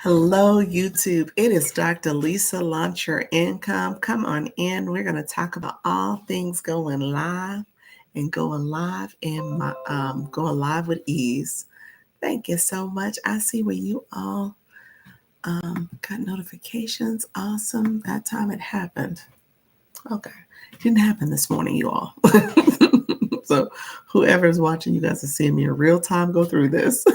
Hello, YouTube. It is Dr. Lisa. Launch Your Income. Come on in. We're going to talk about all things going live and going live going live with ease. Thank you so much. I see where you all got notifications. Awesome. That time it happened. Okay. It didn't happen this morning, you all. So whoever's watching, you guys are seeing me in real time go through this.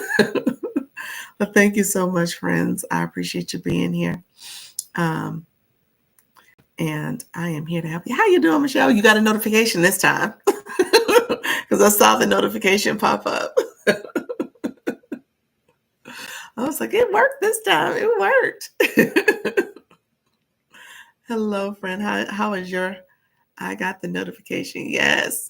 But thank you so much, friends. I appreciate you being here. And I am here to help you. How you doing, Michelle? You got a notification this time. Because I saw the notification pop up. I was like, it worked this time. It worked. Hello, friend. How is your... I got the notification. Yes.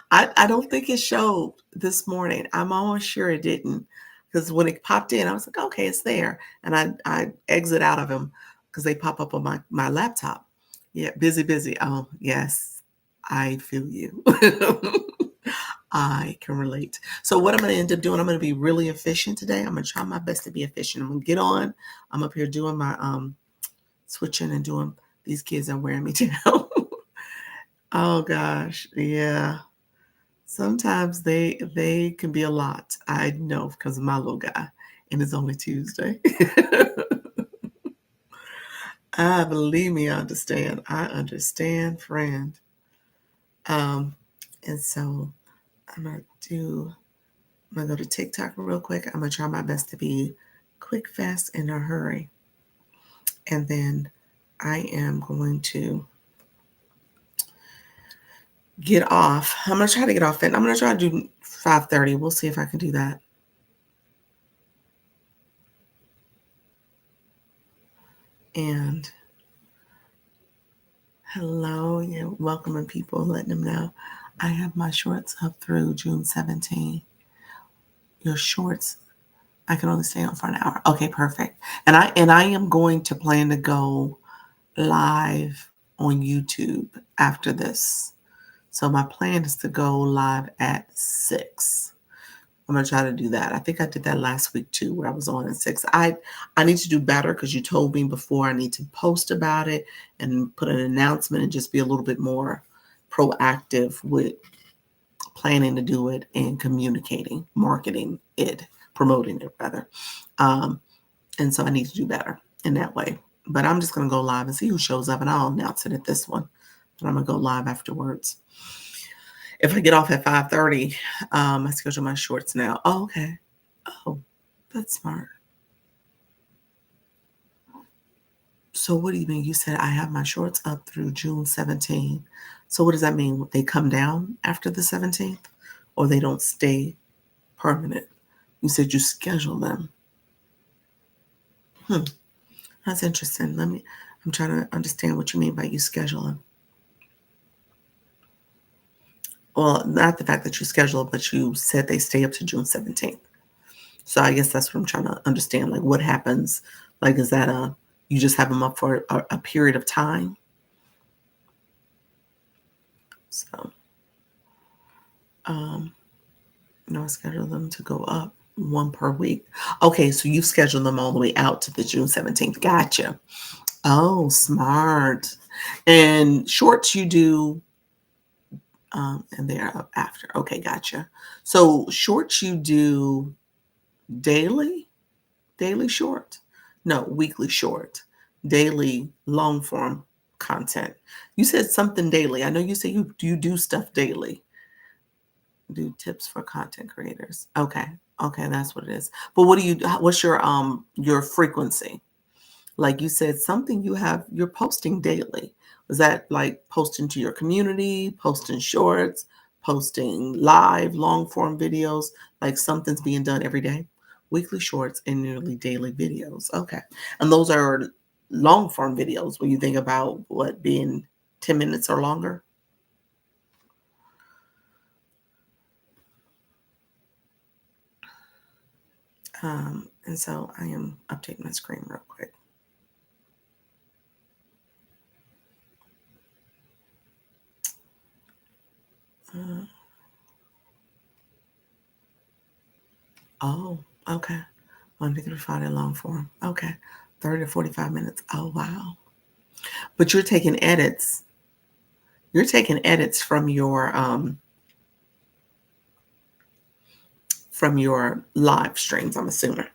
I don't think it showed this morning. I'm almost sure it didn't. Because when it popped in, I was like, okay, it's there. And I exit out of them because they pop up on my laptop. Yeah, busy. Oh, yes, I feel you. I can relate. So what I'm going to end up doing, I'm going to be really efficient today. I'm going to try my best to be efficient. I'm going to get on. I'm up here doing my switching and doing. These kids are wearing me down. Oh, gosh. Yeah. Sometimes they can be a lot. I know because of my little guy, and it's only Tuesday. Believe me, I understand. I understand, friend. And so I'm gonna go to TikTok real quick. I'm gonna try my best to be quick, fast, in a hurry, and then I am going to get off. I'm gonna try to get off, and I'm gonna try to do 5:30. We'll see if I can do that. And hello, yeah, welcoming people, letting them know I have my shorts up through June 17. Your shorts, I can only stay on for an hour. Okay, perfect. And I am going to plan to go live on YouTube after this. So my plan is to go live at 6. I'm gonna try to do that. I think I did that last week too, where I was on at 6. I need to do better because you told me before I need to post about it and put an announcement and just be a little bit more proactive with planning to do it and communicating, marketing it, promoting it rather. And so I need to do better in that way. But I'm just gonna go live and see who shows up, and I'll announce it at this one. But I'm gonna go live afterwards. If I get off at 5:30, I schedule my shorts now. Oh, okay. Oh, that's smart. So what do you mean? You said I have my shorts up through June 17. So what does that mean? They come down after the 17th, or they don't stay permanent? You said you schedule them. That's interesting. I'm trying to understand what you mean by you schedule them. Well, not the fact that you schedule it, but you said they stay up to June 17th. So I guess that's what I'm trying to understand. Like, what happens? Like, is that you just have them up for a period of time? So, I schedule them to go up one per week. Okay, so you schedule them all the way out to the June 17th. Gotcha. Oh, smart. And shorts you do, and they're up after. Okay, gotcha. So shorts you do daily short? No, weekly short, daily long form content. You said something daily. I know you say you do stuff daily. Do tips for content creators. Okay, that's what it is. But what's your frequency? Like you said, something you're posting daily. Was that like posting to your community, posting shorts, posting live long form videos, like something's being done every day? Weekly shorts and nearly daily videos. Okay. And those are long form videos when you think about what being 10 minutes or longer. And so I am updating my screen real quick. Oh, okay. Monday through Friday long form. Okay. 30 to 45 minutes. Oh, wow. But you're taking edits. You're taking edits from your live streams, I'm assuming.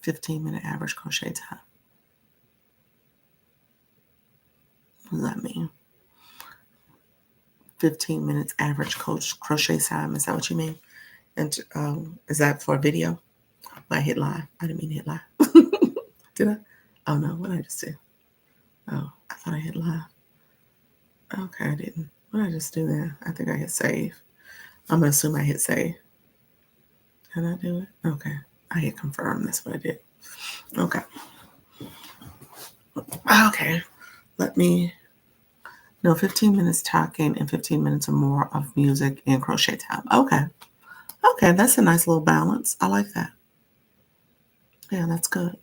15-minute average crochet time. What does that mean? 15 minutes average crochet time. Is that what you mean? And is that for a video? I hit live. I didn't mean to hit live. Did I? Oh no, what did I just do? Oh, I thought I hit live. Okay, I didn't. What did I just do there? I think I hit save. I'm gonna assume I hit save. Can I do it? Okay. I hit confirm. That's what I did. Okay. Okay. Let me. No, 15 minutes talking and 15 minutes or more of music and crochet time. Okay. Okay, that's a nice little balance. I like that. Yeah, that's good.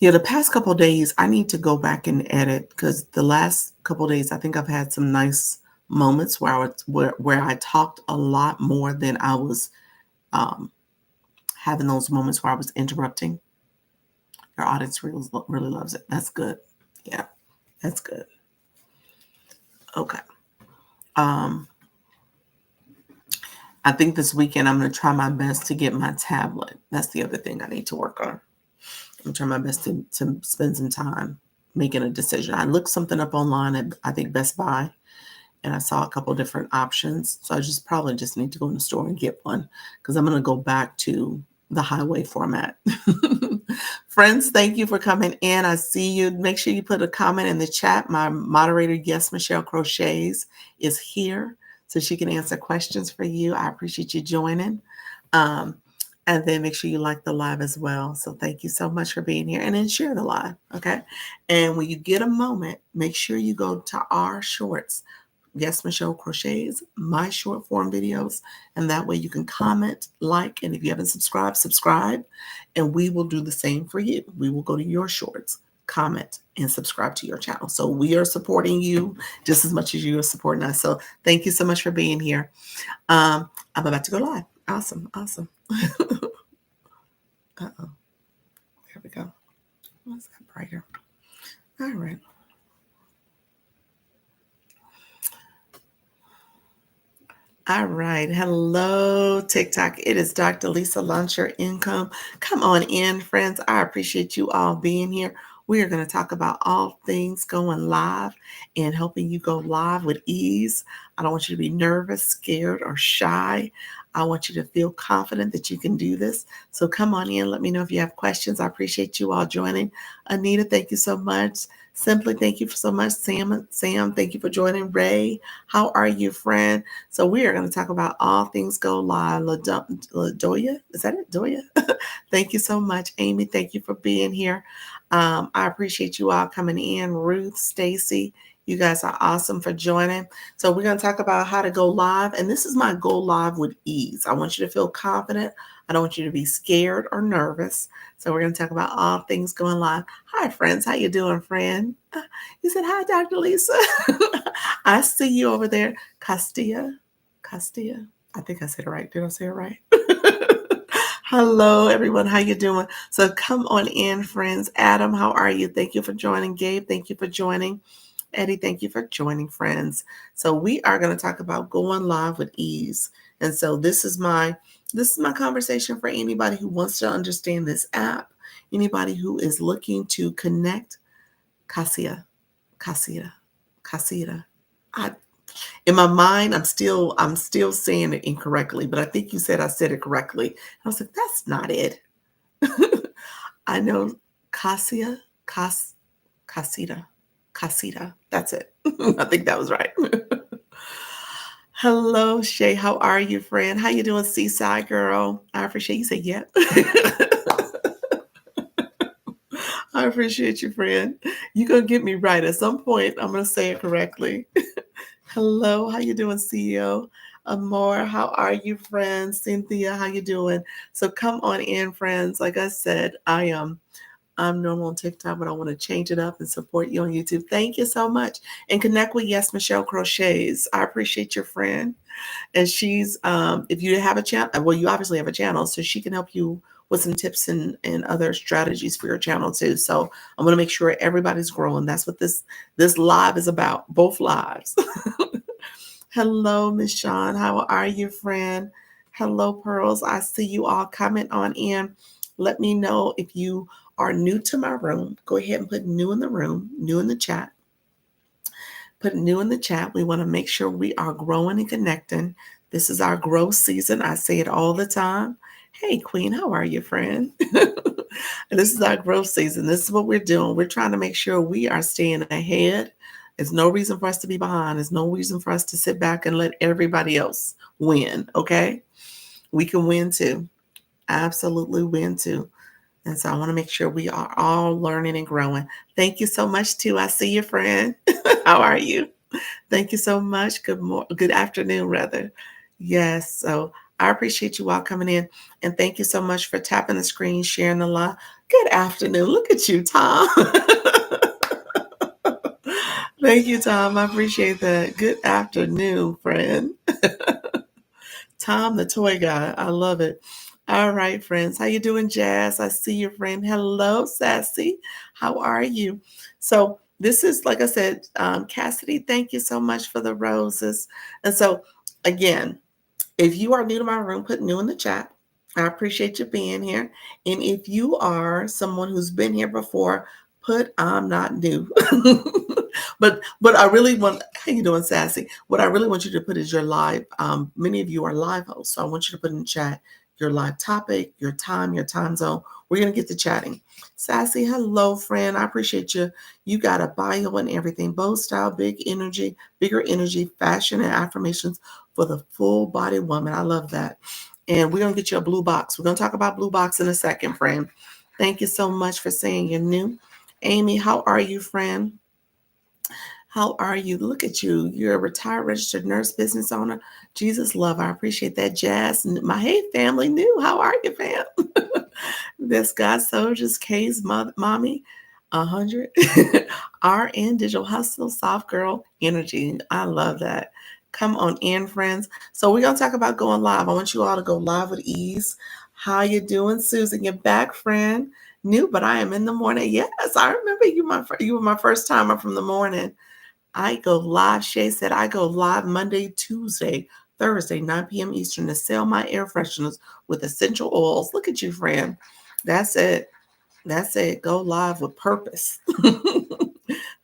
Yeah, the past couple of days, I need to go back and edit because the last couple of days, I think I've had some nice moments where I talked a lot more than I was um, having those moments where I was interrupting. Your audience really loves it. That's good. Yeah, that's good. Okay. Um, I think this weekend I'm going to try my best to get my tablet. That's the other thing I need to work on. I'm trying my best to spend some time making a decision. I looked something up online at, I think, Best Buy, and I saw a couple different options. So I probably just need to go in the store and get one because I'm going to go back to the highway format. Friends, thank you for coming in. I see you. Make sure you put a comment in the chat. My moderator, Yes, Michelle Crochets, is here so she can answer questions for you. I appreciate you joining. And then make sure you like the live as well. So thank you so much for being here. And then share the live, okay? And when you get a moment, make sure you go to our shorts. Yes, Michelle Crochets, my short form videos. And that way you can comment, like, and if you haven't subscribed, subscribe. And we will do the same for you. We will go to your shorts, comment, and subscribe to your channel. So we are supporting you just as much as you are supporting us. So thank you so much for being here. I'm about to go live. Awesome. Awesome. Uh-oh. There we go. What's that brighter? All right. All right. Hello, TikTok. It is Dr. Lisa Launch Your Income. Come on in, friends. I appreciate you all being here. We are going to talk about all things going live and helping you go live with ease. I don't want you to be nervous, scared, or shy. I want you to feel confident that you can do this. So come on in. Let me know if you have questions. I appreciate you all joining. Anita, thank you so much. Simply, thank you so much. Sam, thank you for joining. Ray, how are you, friend? So we are going to talk about all things go live. LaDoya, is that it? Doya? Thank you so much. Amy, thank you for being here. I appreciate you all coming in. Ruth, Stacy, you guys are awesome for joining. So we're going to talk about how to go live. And this is my go live with ease. I want you to feel confident. I don't want you to be scared or nervous. So we're going to talk about all things going live. Hi, friends. How you doing, friend? You said, hi, Dr. Lisa. I see you over there. Castilla. I think I said it right. Did I say it right? Hello, everyone. How you doing? So come on in, friends. Adam, how are you? Thank you for joining. Gabe, thank you for joining. Eddie, thank you for joining, friends. So we are going to talk about going live with ease. And so this is my conversation for anybody who wants to understand this app, anybody who is looking to connect. Casita. In my mind, I'm still saying it incorrectly, but I think you said I said it correctly. I was like, that's not it. I know Casita. That's it. I think that was right. Hello, Shay. How are you, friend? How you doing, Seaside girl? I appreciate you say yep. I appreciate you, friend. You're going to get me right. At some point, I'm going to say it correctly. Hello, how you doing, CEO? Amor, how are you, friends? Cynthia, how you doing? So come on in, friends. Like I said, I'm normal on TikTok, but I want to change it up and support you on YouTube. Thank you so much. And connect with Yes, Michelle Crochets. I appreciate your friend. And she's, if you have a channel, well, you obviously have a channel, so she can help you with some tips and other strategies for your channel too. So I'm going to make sure everybody's growing. That's what this live is about, both lives. Hello, Miss Shawn. How are you, friend? Hello, Pearls. I see you all coming on in. Let me know if you are new to my room. Go ahead and put new in the room, new in the chat. Put new in the chat. We want to make sure we are growing and connecting. This is our growth season. I say it all the time. Hey, Queen, how are you, friend? This is our growth season. This is what we're doing. We're trying to make sure we are staying ahead. There's no reason for us to be behind. There's no reason for us to sit back and let everybody else win. Okay? We can win too. Absolutely win too. And so I want to make sure we are all learning and growing. Thank you so much, too. I see you, friend. How are you? Thank you so much. Good afternoon, rather. Yes. So I appreciate you all coming in. And thank you so much for tapping the screen, sharing the live. Good afternoon. Look at you, Tom. Thank you, Tom. I appreciate that. Good afternoon, friend. Tom, the toy guy. I love it. All right, friends. How you doing, Jazz? I see your friend. Hello, Sassy. How are you? So this is, like I said, Cassidy, thank you so much for the roses. And so, again, if you are new to my room, put new in the chat. I appreciate you being here. And if you are someone who's been here before, put I'm not new. but I really want, how you doing, Sassy? What I really want you to put is your live. Many of you are live hosts, so I want you to put in the chat your live topic, your time zone. We're gonna get to chatting. Sassy, hello, friend. I appreciate you. You got a bio and everything. Bold style, big energy, bigger energy, fashion, and affirmations for the full body woman. I love that. And we're going to get you a blue box. We're going to talk about blue box in a second, friend. Thank you so much for saying you're new. Amy, how are you, friend? How are you? Look at you. You're a retired registered nurse business owner. Jesus love. I appreciate that. Jazz, my hey family new. How are you, fam? This God Soldiers, K's mommy, 100. RN Digital Hustle, Soft Girl Energy. I love that. Come on in, friends. So we're going to talk about going live. I want you all to go live with ease. How you doing, Susan? You're back, friend. New, but I am in the morning. Yes, I remember you. You were my first timer from the morning. I go live. Shay said I go live Monday, Tuesday, Thursday, 9 p.m. Eastern to sell my air fresheners with essential oils. Look at you, friend. That's it. That's it. Go live with purpose.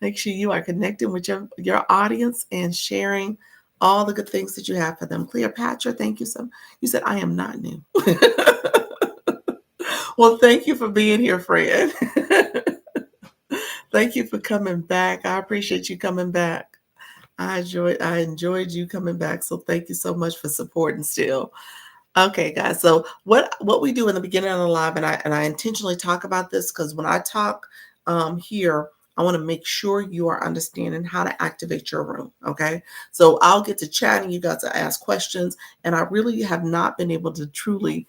Make sure you are connecting with your audience and sharing all the good things that you have for them. Cleopatra, thank you so much. You said I am not new. Well, thank you for being here, friend. Thank you for coming back. I appreciate you coming back. I enjoyed you coming back. So thank you so much for supporting still. Okay, guys. So what we do in the beginning of the live, and I intentionally talk about this because when I talk here, I want to make sure you are understanding how to activate your room. Okay, so I'll get to chatting. You got to ask questions, and I really have not been able to truly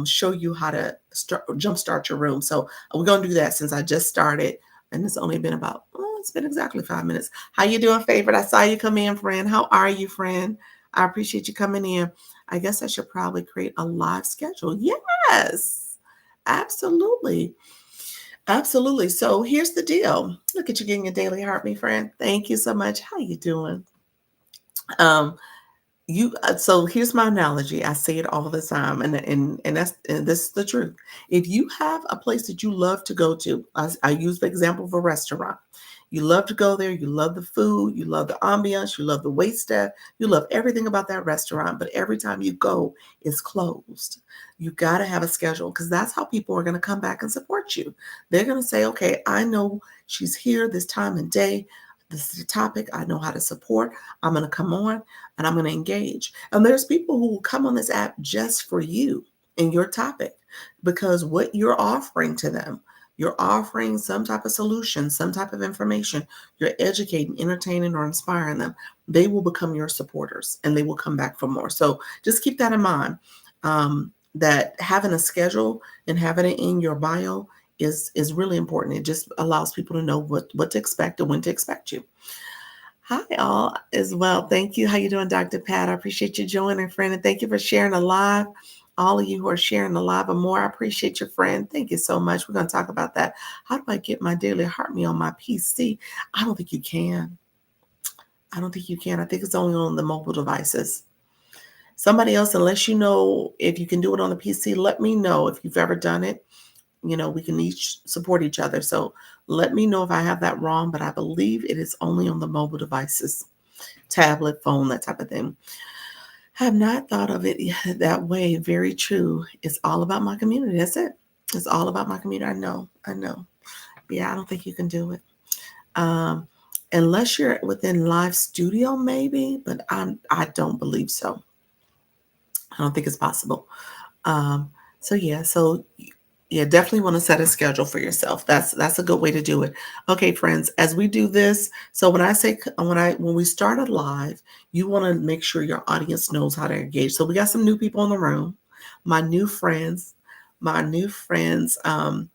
show you how to jumpstart your room. So we're gonna do that since I just started, and it's only been about it's been exactly 5 minutes. How you doing, favorite? I saw you come in, friend. How are you, friend? I appreciate you coming in. I guess I should probably create a live schedule. Yes, absolutely. Absolutely. So here's the deal. Look at you getting your daily heart, my friend. Thank you so much. How you doing? So here's my analogy. I say it all the time, and this is the truth. If you have a place that you love to go to, I use the example of a restaurant. You love to go there. You love the food. You love the ambiance. You love the wait staff. You love everything about that restaurant. But every time you go, it's closed. You got to have a schedule because that's how people are going to come back and support you. They're going to say, okay, I know she's here this time and day. This is the topic. I know how to support. I'm going to come on and I'm going to engage. And there's people who will come on this app just for you and your topic because what you're offering to them, you're offering some type of solution, some type of information. You're educating, entertaining, or inspiring them. They will become your supporters and they will come back for more. So just keep that in mind, that having a schedule and having it in your bio is really important. It just allows people to know what to expect and when to expect you. Hi, all as well. Thank you. How you doing, Dr. Pat? I appreciate you joining, friend, and thank you for sharing the live. All of you who are sharing the live and more, I appreciate your friend. Thank you so much. We're going to talk about that. How do I get my daily heart meal on my PC? I don't think you can. I don't think you can. I think it's only on the mobile devices. Somebody else, unless you know if you can do it on the PC, let me know if you've ever done it. We can each support each other. So let me know if I have that wrong, but I believe it is only on the mobile devices, tablet, phone, that type of thing. Have not thought of it that way. Very true. It's all about my community. That's it. It's all about my community. I know. I know. Yeah, I don't think you can do it. Um, unless you're within live studio, maybe, but I don't believe so. I don't think it's possible. Um, so yeah, definitely want to set a schedule for yourself. That's a good way to do it. Okay, friends, as we do this, so when we start a live, you want to make sure your audience knows how to engage. So we got some new people in the room, my new friends, my new friends. I'm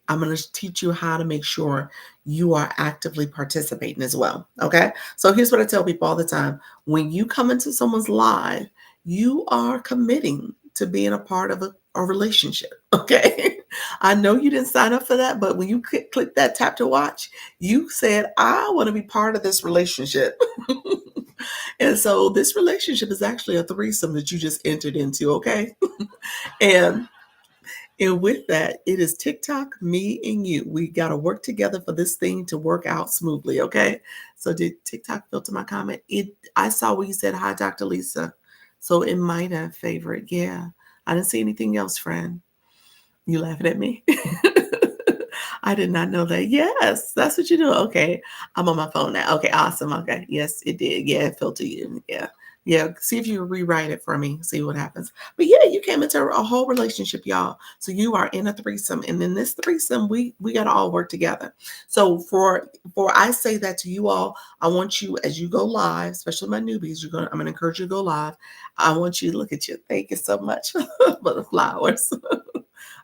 going to teach you how to make sure you are actively participating as well. Okay. So here's what I tell people all the time. When you come into someone's live, you are committing to being a part of a relationship. Okay. I know you didn't sign up for that, but when you click that tap to watch, you said, I want to be part of this relationship. And so this relationship is actually a threesome that you just entered into. Okay. And with that, it is TikTok, me, and you. We got to work together for this thing to work out smoothly, okay? So did TikTok filter my comment? I saw where you said, hi, Dr. Lisa. So it might have favored. Yeah. I didn't see anything else, friend. You laughing at me? I did not know that. Yes, that's what you do. Okay. I'm on my phone now. Okay, awesome. Okay. Yes, it did. Yeah, it filtered you. Yeah. Yeah. See if you rewrite it for me. See what happens. But yeah, you came into a whole relationship, y'all. So you are in a threesome. And in this threesome, we gotta all work together. So for I say that to you all, I want you as you go live, especially my newbies, I'm gonna encourage you to go live. I want you to look at you. Thank you so much for the flowers.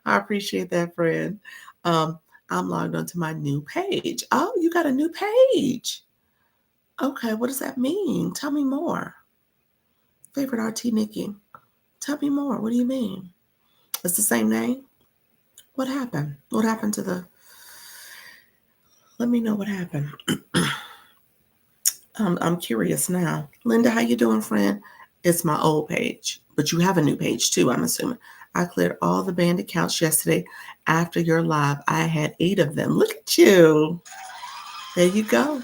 I appreciate that, friend. Um, I'm logged onto my new page. Oh, you got a new page. Okay, what does that mean? Tell me more. Favorite RT Nikki. Tell me more. What do you mean? It's the same name? What happened? What happened to the let me know what happened. I'm curious now. Linda, how you doing, friend? It's my old page, but you have a new page too, I'm assuming. I cleared all the banned accounts yesterday after your live. I had 8 of them. Look at you. There you go.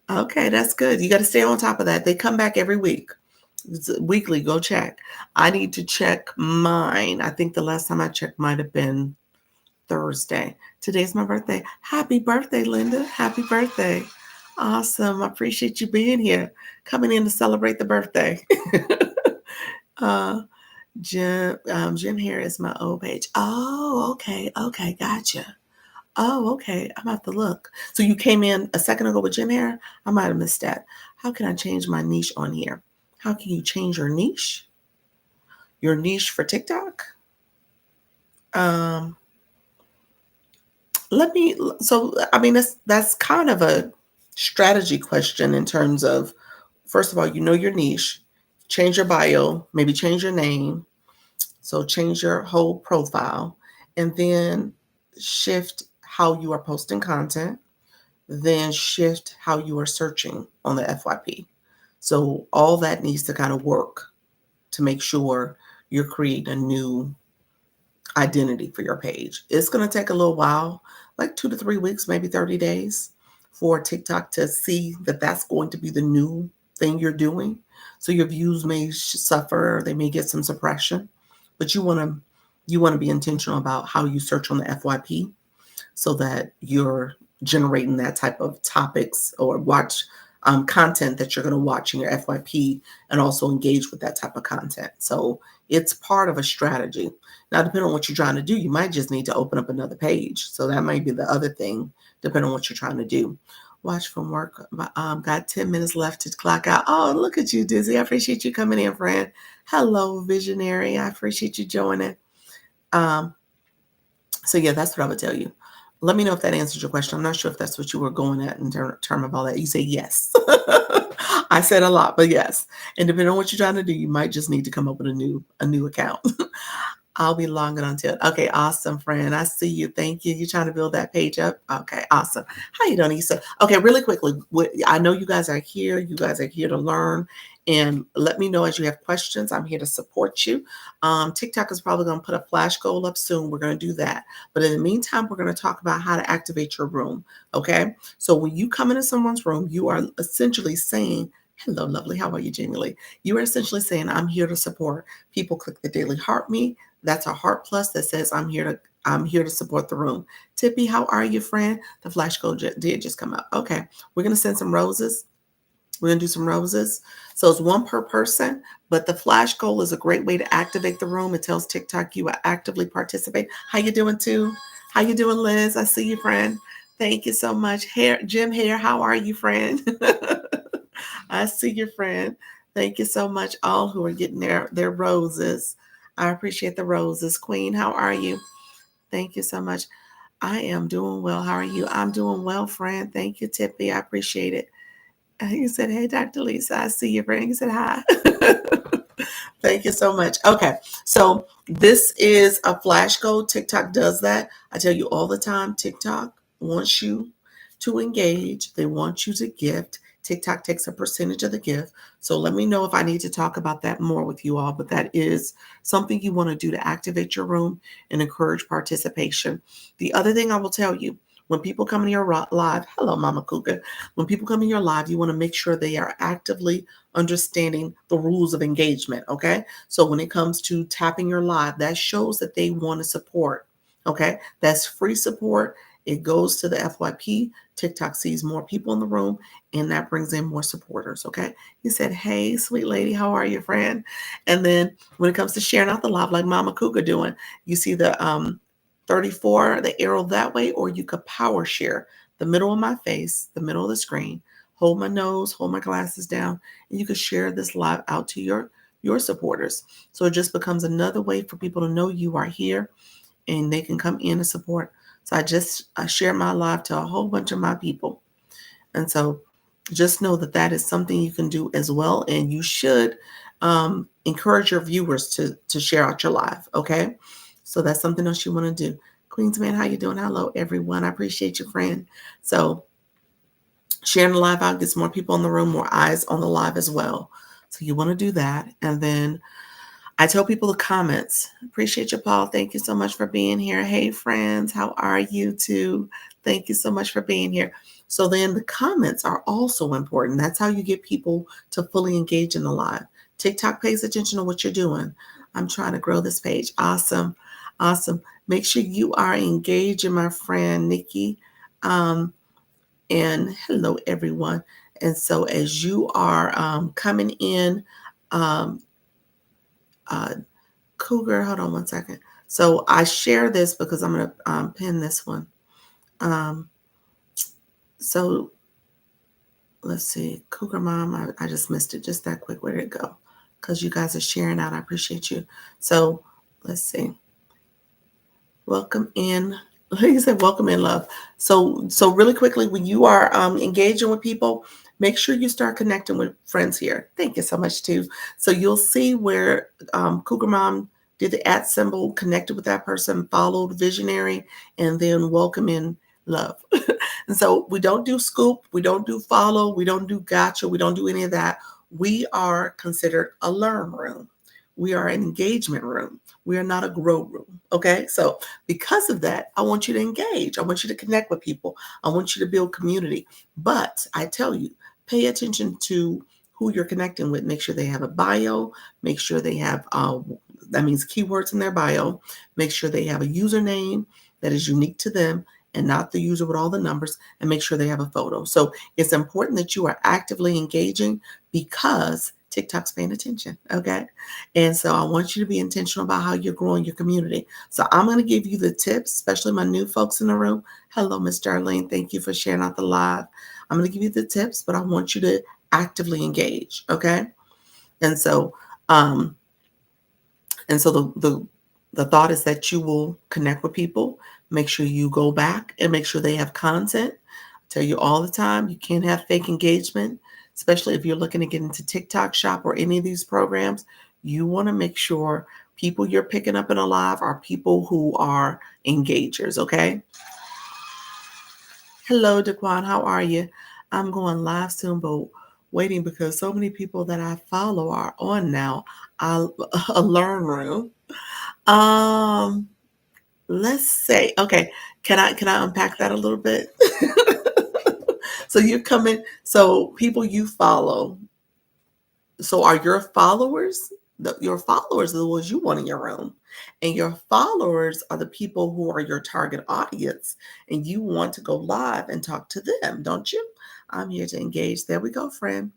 Okay, that's good. You got to stay on top of that. They come back every week. It's weekly. Go check. I need to check mine. I think the last time I checked might have been Thursday. Today's my birthday. Happy birthday, Linda. Happy birthday. Awesome. I appreciate you being here, coming in to celebrate the birthday. uh, Jim here is my old page. Oh, okay. Okay. Gotcha. Oh, okay. I'm about to look. So you came in a second ago with Jen hair? I might have missed that. How can I change my niche on here? How can you change your niche? Your niche for TikTok? Um, let me so I mean that's kind of a strategy question in terms of first of all, you know your niche, change your bio, maybe change your name, so change your whole profile, and then shift how you are posting content, then shift how you are searching on the FYP. So all that needs to kind of work to make sure you're creating a new identity for your page. It's going to take a little while, like 2 to 3 weeks, maybe 30 days for TikTok to see that that's going to be the new thing you're doing. So your views may suffer, they may get some suppression, but you want to be intentional about how you search on the FYP so that you're generating that type of topics or watch content that you're going to watch in your FYP and also engage with that type of content. So it's part of a strategy. Now, depending on what you're trying to do, you might just need to open up another page. So that might be the other thing, depending on what you're trying to do. Watch from work. Got 10 minutes left to clock out. Oh, look at you, Dizzy. I appreciate you coming in, friend. Hello, visionary. I appreciate you joining. So yeah, that's what I would tell you. Let me know if that answers your question. I'm not sure if that's what you were going at in term of all that. You say yes. I said a lot, but yes. And depending on what you're trying to do, you might just need to come up with a new account. I'll be logging until. Okay, awesome, friend. I see you. Thank you. You're trying to build that page up. Okay, awesome. How you doing, Issa? Okay, really quickly. I know you guys are here. You guys are here to learn. And let me know as you have questions. I'm here to support you. TikTok is probably going to put a flash goal up soon. We're going to do that. But in the meantime, we're going to talk about how to activate your room. Okay. So when you come into someone's room, you are essentially saying, "Hello, lovely. How are you, Jamie?" You are essentially saying, "I'm here to support." People click the daily heart me. That's a heart plus that says, I'm here to support the room. Tippy, how are you, friend? The flash code did just come up. Okay. We're going to send some roses. We're going to do some roses. So it's one per person, but the flash goal is a great way to activate the room. It tells TikTok you are actively participate. How you doing, too? How you doing, Liz? I see you, friend. Thank you so much. Jim Hair, how are you, friend? I see your friend. Thank you so much, all who are getting their roses. I appreciate the roses. Queen, how are you? Thank you so much. I am doing well. How are you? I'm doing well, friend. Thank you, Tippy. I appreciate it. He said, "Hey, Dr. Lisa, I see you, friend." He said, "Hi." Thank you so much. Okay, so this is a flash code. TikTok does that. I tell you all the time, TikTok wants you to engage. They want you to gift. TikTok takes a percentage of the gift. So let me know if I need to talk about that more with you all, but that is something you want to do to activate your room and encourage participation. The other thing I will tell you, when people come in your live, hello, Mama Kuka. When people come in your live, you want to make sure they are actively understanding the rules of engagement. Okay. So when it comes to tapping your live, that shows that they want to support. Okay. That's free support. It goes to the FYP. TikTok sees more people in the room and that brings in more supporters. Okay. He said, "Hey, sweet lady, how are you, friend?" And then when it comes to sharing out the live, like Mama Kuka doing, you see the 34, the arrow that way, or you could power share the middle of my face, the middle of the screen, hold my nose, hold my glasses down, and you can share this live out to your supporters. So it just becomes another way for people to know you are here and they can come in and support. So I share my live to a whole bunch of my people. And so just know that that is something you can do as well. And you should encourage your viewers to share out your live. Okay. So that's something else you want to do. Queensman, how you doing? Hello, everyone. I appreciate you, friend. So sharing the live out gets more people in the room, more eyes on the live as well. So you want to do that. And then I tell people the comments. Appreciate you, Paul. Thank you so much for being here. Hey, friends, how are you too? Thank you so much for being here. So then the comments are also important. That's how you get people to fully engage in the live. TikTok pays attention to what you're doing. I'm trying to grow this page. Awesome. Awesome. Make sure you are engaging, my friend Nikki. And hello, everyone. And so as you are coming in, um, uh, Cougar, hold on one second. So I share this because I'm going to pin this one. Um, so let's see. Cougar Mom, I just missed it just that quick. Where did it go? Because you guys are sharing out. I appreciate you. So let's see. Welcome in. Like you said, welcome in, love. So really quickly, when you are engaging with people, make sure you start connecting with friends here. Thank you so much, too. So you'll see where Cougar Mom did the @ symbol, connected with that person, followed Visionary, and then welcome in, love. And so we don't do scoop, we don't do follow, we don't do gotcha, we don't do any of that. We are considered a learn room. We are an engagement room. We are not a grow room. Okay. So because of that, I want you to engage. I want you to connect with people. I want you to build community. But I tell you, pay attention to who you're connecting with. Make sure they have a bio. Make sure they have, that means keywords in their bio. Make sure they have a username that is unique to them and not the user with all the numbers, and make sure they have a photo. So it's important that you are actively engaging because TikTok's paying attention. Okay. And so I want you to be intentional about how you're growing your community. So I'm going to give you the tips, especially my new folks in the room. Hello, Miss Darlene. Thank you for sharing out the live. I'm going to give you the tips, but I want you to actively engage. Okay. And so, um, and so The thought is that you will connect with people, make sure you go back and make sure they have content. I tell you all the time, you can't have fake engagement, especially if you're looking to get into TikTok Shop or any of these programs. You want to make sure people you're picking up in a live are people who are engagers, okay? Hello, Daquan, how are you? I'm going live soon, but waiting because so many people that I follow are on now. I'll a learn room. Um, let's say, okay, can I unpack that a little bit? So you come in, so people you follow, so are your followers, your followers are the ones you want in your room. And your followers are the people who are your target audience. And you want to go live and talk to them, don't you? I'm here to engage. There we go, friend.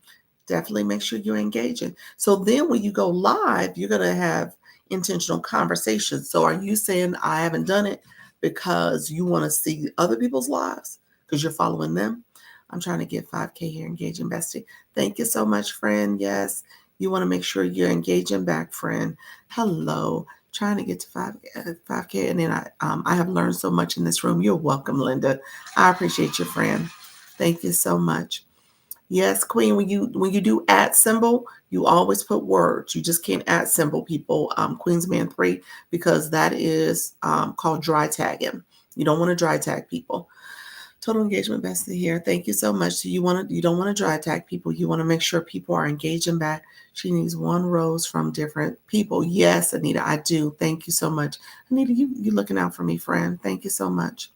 Definitely make sure you're engaging. So then when you go live, you're going to have intentional conversations. So are you saying I haven't done it because you want to see other people's lives because you're following them? I'm trying to get 5K here, engaging bestie. Thank you so much, friend. Yes, you want to make sure you're engaging back, friend. Hello, trying to get to 5K, and then I have learned so much in this room. You're welcome, Linda. I appreciate you, friend. Thank you so much. Yes, Queen. When you do at symbol, you always put words. You just can't at symbol people. Queen's Man 3 because that is called dry tagging. You don't want to dry tag people. Total engagement bestie here. Thank you so much. So you don't want to dry tag people. You want to make sure people are engaging back. She needs one rose from different people. Yes, Anita, I do. Thank you so much. Anita, you looking out for me, friend. Thank you so much.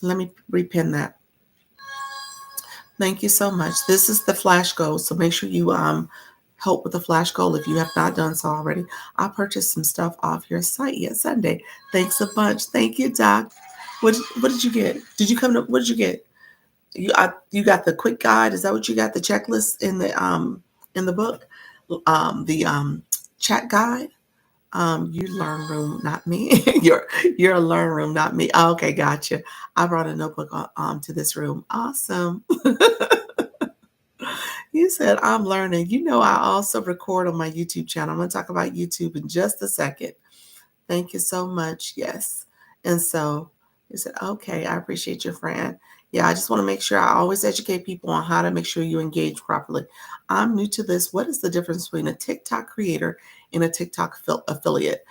Let me repin that. Thank you so much. This is the flash goal. So make sure you help with the flash goal if you have not done so already. I purchased some stuff off your site yet Sunday. Thanks a bunch. Thank you, Doc. What did you get? Did you come to what did you get? You got the quick guide. Is that what you got? The checklist in the book, the chat guide. You learn room, not me. You're a learn room, not me. Oh, okay, gotcha. I brought a notebook to this room. Awesome. You said I'm learning. You know, I also record on my YouTube channel. I'm going to talk about YouTube in just a second. Thank you so much. Yes. And so he said, okay, I appreciate your friend. Yeah, I just want to make sure I always educate people on how to make sure you engage properly. I'm new to this. What is the difference between a TikTok creator and a TikTok affiliate?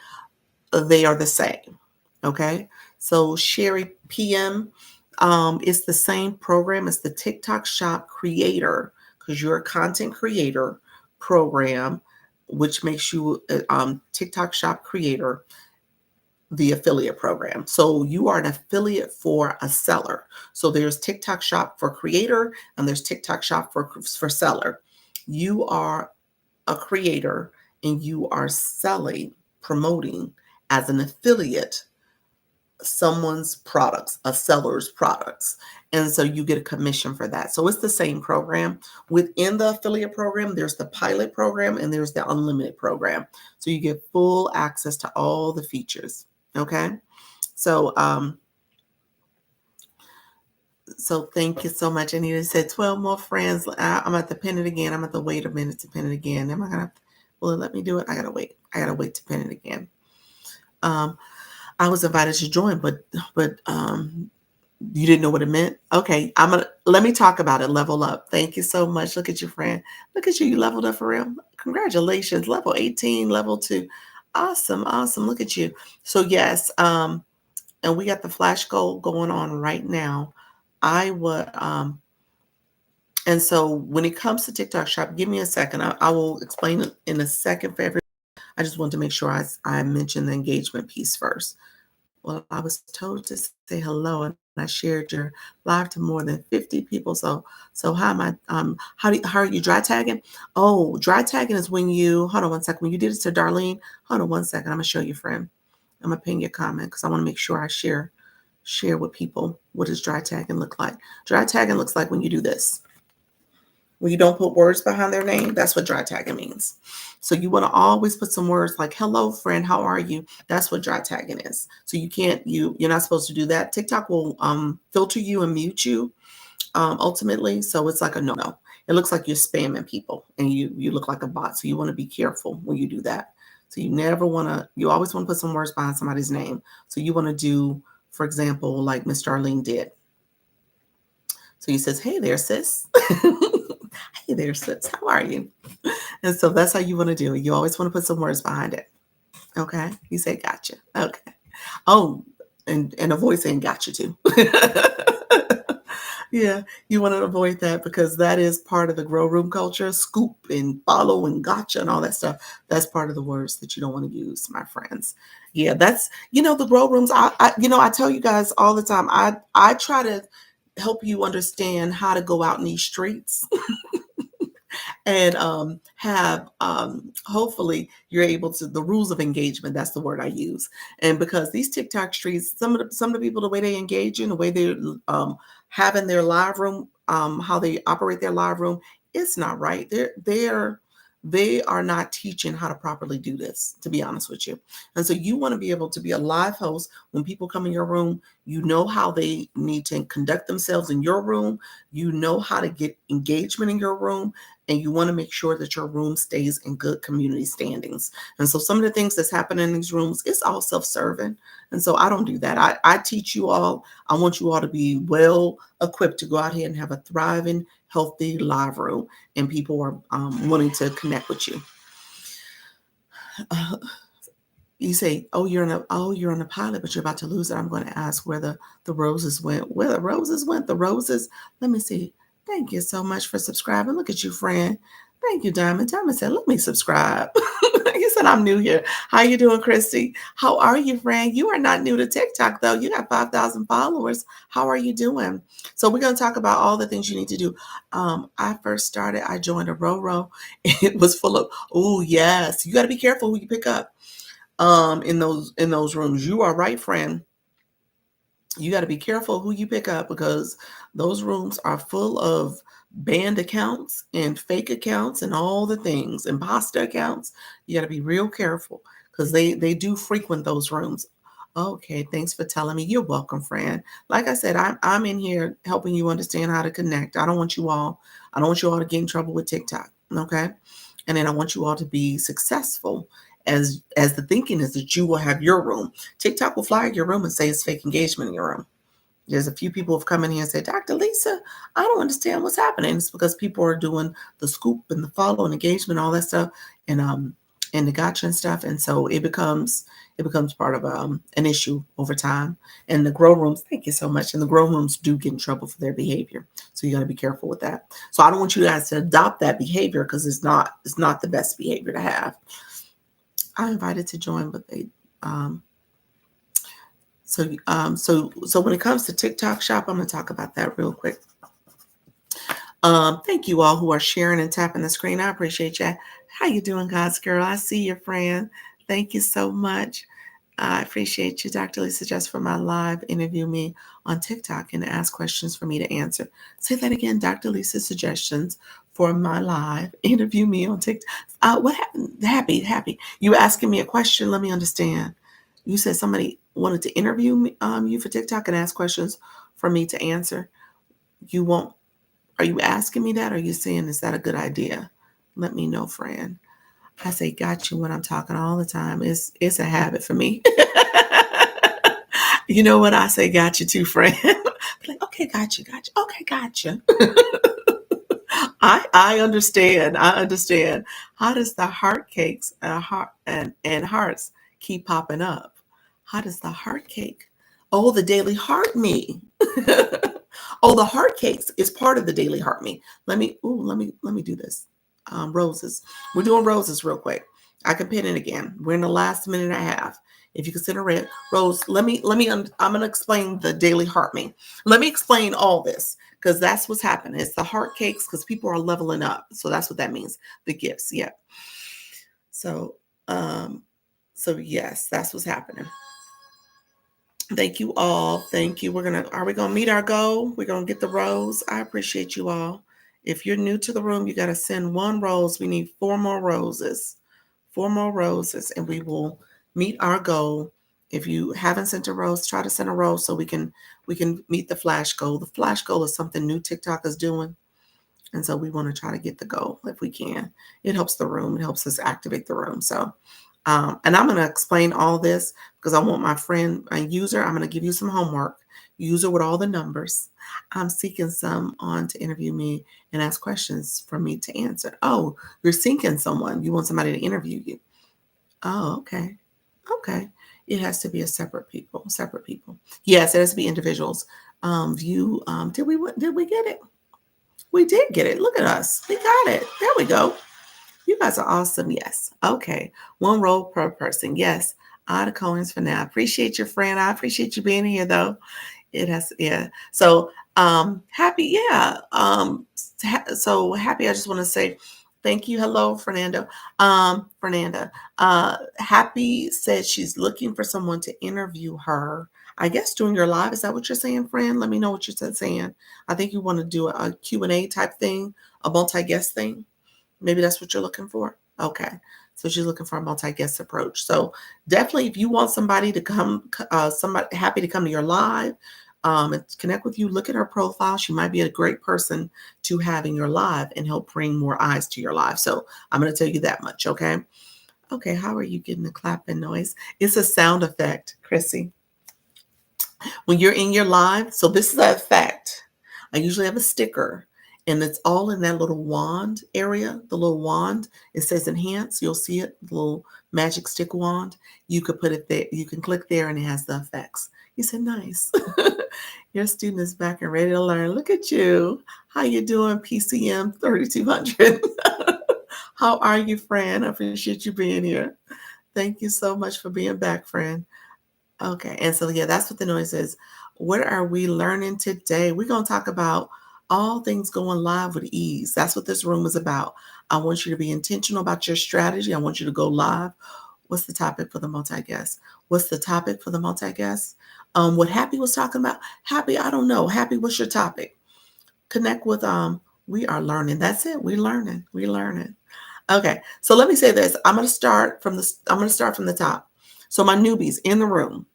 They are the same. Okay. So Sherry PM, it's the same program as the TikTok Shop Creator because you're a content creator program, which makes you a TikTok Shop Creator, the affiliate program. So you are an affiliate for a seller. So there's TikTok Shop for creator and there's TikTok Shop for seller. You are a creator and you are selling, promoting as an affiliate someone's products, a seller's products. And so you get a commission for that. So it's the same program. Within the affiliate program, there's the pilot program and there's the unlimited program. So you get full access to all the features. Okay. So thank you so much. Anita said 12 more friends. I'm at the pin it again. I'm at the wait a minute to pin it again. Am I gonna will it let me do it? I gotta wait. I gotta wait to pin it again. I was invited to join, but you didn't know what it meant? Okay, let me talk about it. Level up. Thank you so much. Look at your friend. Look at you. You leveled up for real. Congratulations. Level 18, level 2. Awesome. Awesome. Look at you. So yes, and we got the flash goal going on right now. I would and so when it comes to TikTok Shop, give me a second. I will explain it in a second for everyone. I just want to make sure I mention the engagement piece first. Well, I was told to say hello, and I shared your live to more than 50 people. So how am I? How are you dry tagging? Oh, dry tagging is when you hold on one second. When you did it to Darlene, hold on one second. I'm gonna show you, friend. I'm gonna ping your comment because I want to make sure I share with people what does dry tagging look like. Dry tagging looks like when you do this. When you don't put words behind their name, that's what dry tagging means. So you want to always put some words like hello friend, how are you? That's what dry tagging is. So you're not supposed to do that. TikTok will filter you and mute you ultimately. So it's like a no. It looks like you're spamming people and you look like a bot. So you want to be careful when you do that. So you always want to put some words behind somebody's name. So you want to do, for example, like Miss Darlene did. So he says, hey there, sis. Hey there, sis. How are you? And so that's how you want to do it. You always want to put some words behind it. Okay. You say, gotcha. Okay. Oh, and avoid saying gotcha too. Yeah, you want to avoid that because that is part of the grow room culture. Scoop and follow and gotcha and all that stuff. That's part of the words that you don't want to use, my friends. Yeah, that's the grow rooms. I tell you guys all the time. I try to help you understand how to go out in these streets and have hopefully you're able to the rules of engagement. That's the word I use. And because these TikTok streets, some of the people, the way they engage in, the way they having their live room, how they operate their live room, it's not right. They are not teaching how to properly do this, to be honest with you. And so you want to be able to be a live host when people come in your room. You know how they need to conduct themselves in your room. You know how to get engagement in your room, and you want to make sure that your room stays in good community standings. And so some of the things that's happening in these rooms, it's all self-serving. And so I don't do that. I teach you all. I want you all to be well equipped to go out here and have a thriving, healthy live room, and people are wanting to connect with you. You say, "Oh, you're on a pilot, but you're about to lose it." I'm going to ask where the roses went. Where the roses went? The roses. Let me see. Thank you so much for subscribing. Look at you, friend. Thank you, Diamond. Diamond said, "Let me subscribe." He said, "I'm new here." How you doing, Christy? How are you, friend? You are not new to TikTok, though. You got 5,000 followers. How are you doing? So we're going to talk about all the things you need to do. I first started. I joined a Roro. It was full of. Oh yes, you got to be careful who you pick up in those rooms. You are right, friend. You got to be careful who you pick up because those rooms are full of banned accounts and fake accounts and all the things, imposter accounts. You got to be real careful because they do frequent those rooms. Okay, thanks for telling me. You're welcome, friend. Like I said, I'm in here helping you understand how to connect. I don't want you all to get in trouble with TikTok. Okay. And then I want you all to be successful as the thinking is that you will have your room. TikTok will flag your room and say it's fake engagement in your room. There's a few people who have come in here and said, Dr. Lisa, I don't understand what's happening. It's because people are doing the scoop and the follow and engagement, all that stuff, and the gotcha and stuff. And so it becomes part of an issue over time. And the grow rooms, thank you so much. And the grow rooms do get in trouble for their behavior. So you got to be careful with that. So I don't want you guys to adopt that behavior because it's not the best behavior to have. I invited to join, but they so when it comes to TikTok shop, I'm going to talk about that real quick. Thank you all who are sharing and tapping the screen. I appreciate you. How you doing, God's girl? I see your friend. Thank you so much. I appreciate you, Dr. Lisa, just for my live interview me on TikTok and ask questions for me to answer. Say that again, Dr. Lisa, suggestions for my live interview me on TikTok. What happened? Happy. You asking me a question? Let me understand. You said somebody wanted to interview me, you for TikTok and ask questions for me to answer. You won't. Are you asking me that? Or are you saying, is that a good idea? Let me know, friend. I say, got you when I'm talking all the time. It's a habit for me. You know what? I say, got you too, friend. Like, okay, got you. Okay, got you. I understand. I understand. How does the heart cakes and hearts keep popping up? How does the heart cake? Oh, the daily heart me. Oh, the heart cakes is part of the daily heart me. Let me do this. Roses. We're doing roses real quick. I can pin it again. We're in the last minute and a half. If you consider red rose, I'm going to explain the daily heart me. Let me explain all this because that's what's happening. It's the heart cakes because people are leveling up. So that's what that means. The gifts. Yeah. So, yes, that's what's happening. Thank you all. Thank you. Are we going to meet our goal? We're going to get the rose. I appreciate you all. If you're new to the room, you got to send one rose. We need 4 more roses. 4 more roses, and we will meet our goal. If you haven't sent a rose, try to send a rose so we can meet the flash goal. The flash goal is something new TikTok is doing. And so we want to try to get the goal if we can. It helps the room. It helps us activate the room. So And I'm going to explain all this because I want my friend, a user, I'm going to give you some homework. User with all the numbers. I'm seeking some on to interview me and ask questions for me to answer. Oh, you're seeking someone. You want somebody to interview you. Oh, okay. Okay. It has to be a separate people. Yes, it has to be individuals. View, did we get it? We did get it. Look at us. We got it. There we go. You guys are awesome. Yes. Okay. One role per person. Yes. Odd the coins for now. Appreciate your friend. I appreciate you being here though. It has, yeah. So happy, yeah. So happy. I just want to say thank you. Hello, Fernando. Fernanda. Happy said she's looking for someone to interview her. I guess doing your live. Is that what you're saying, friend? Let me know what you're saying. I think you want to do a Q&A type thing, a multi-guest thing. Maybe that's what you're looking for. Okay. So she's looking for a multi-guest approach. So definitely, if you want somebody to come, somebody happy to come to your live, and connect with you, look at her profile. She might be a great person to have in your live and help bring more eyes to your live. So I'm going to tell you that much. Okay. Okay. How are you getting the clapping noise? It's a sound effect, Chrissy. When you're in your live, so this is the effect. I usually have a sticker and it's all in that little wand area, the little wand. It says enhance. You'll see it, the little magic stick wand. You could put it there. You can click there and it has the effects. You said, nice. Your student is back and ready to learn. Look at you. How you doing, PCM 3200? How are you, friend? I appreciate you being here. Thank you so much for being back, friend. Okay. And so, yeah, that's what the noise is. What are we learning today? We're going to talk about all things going live with ease. That's what this room is about. I want you to be intentional about your strategy. I want you to go live. What's the topic for the multi-guest? What's the topic for the multi-guest? What Happy was talking about? Happy, I don't know. Happy, what's your topic? Connect with, we are learning. That's it. We're learning. We're learning. Okay. So let me say this. I'm going to start from the top. So my newbies in the room,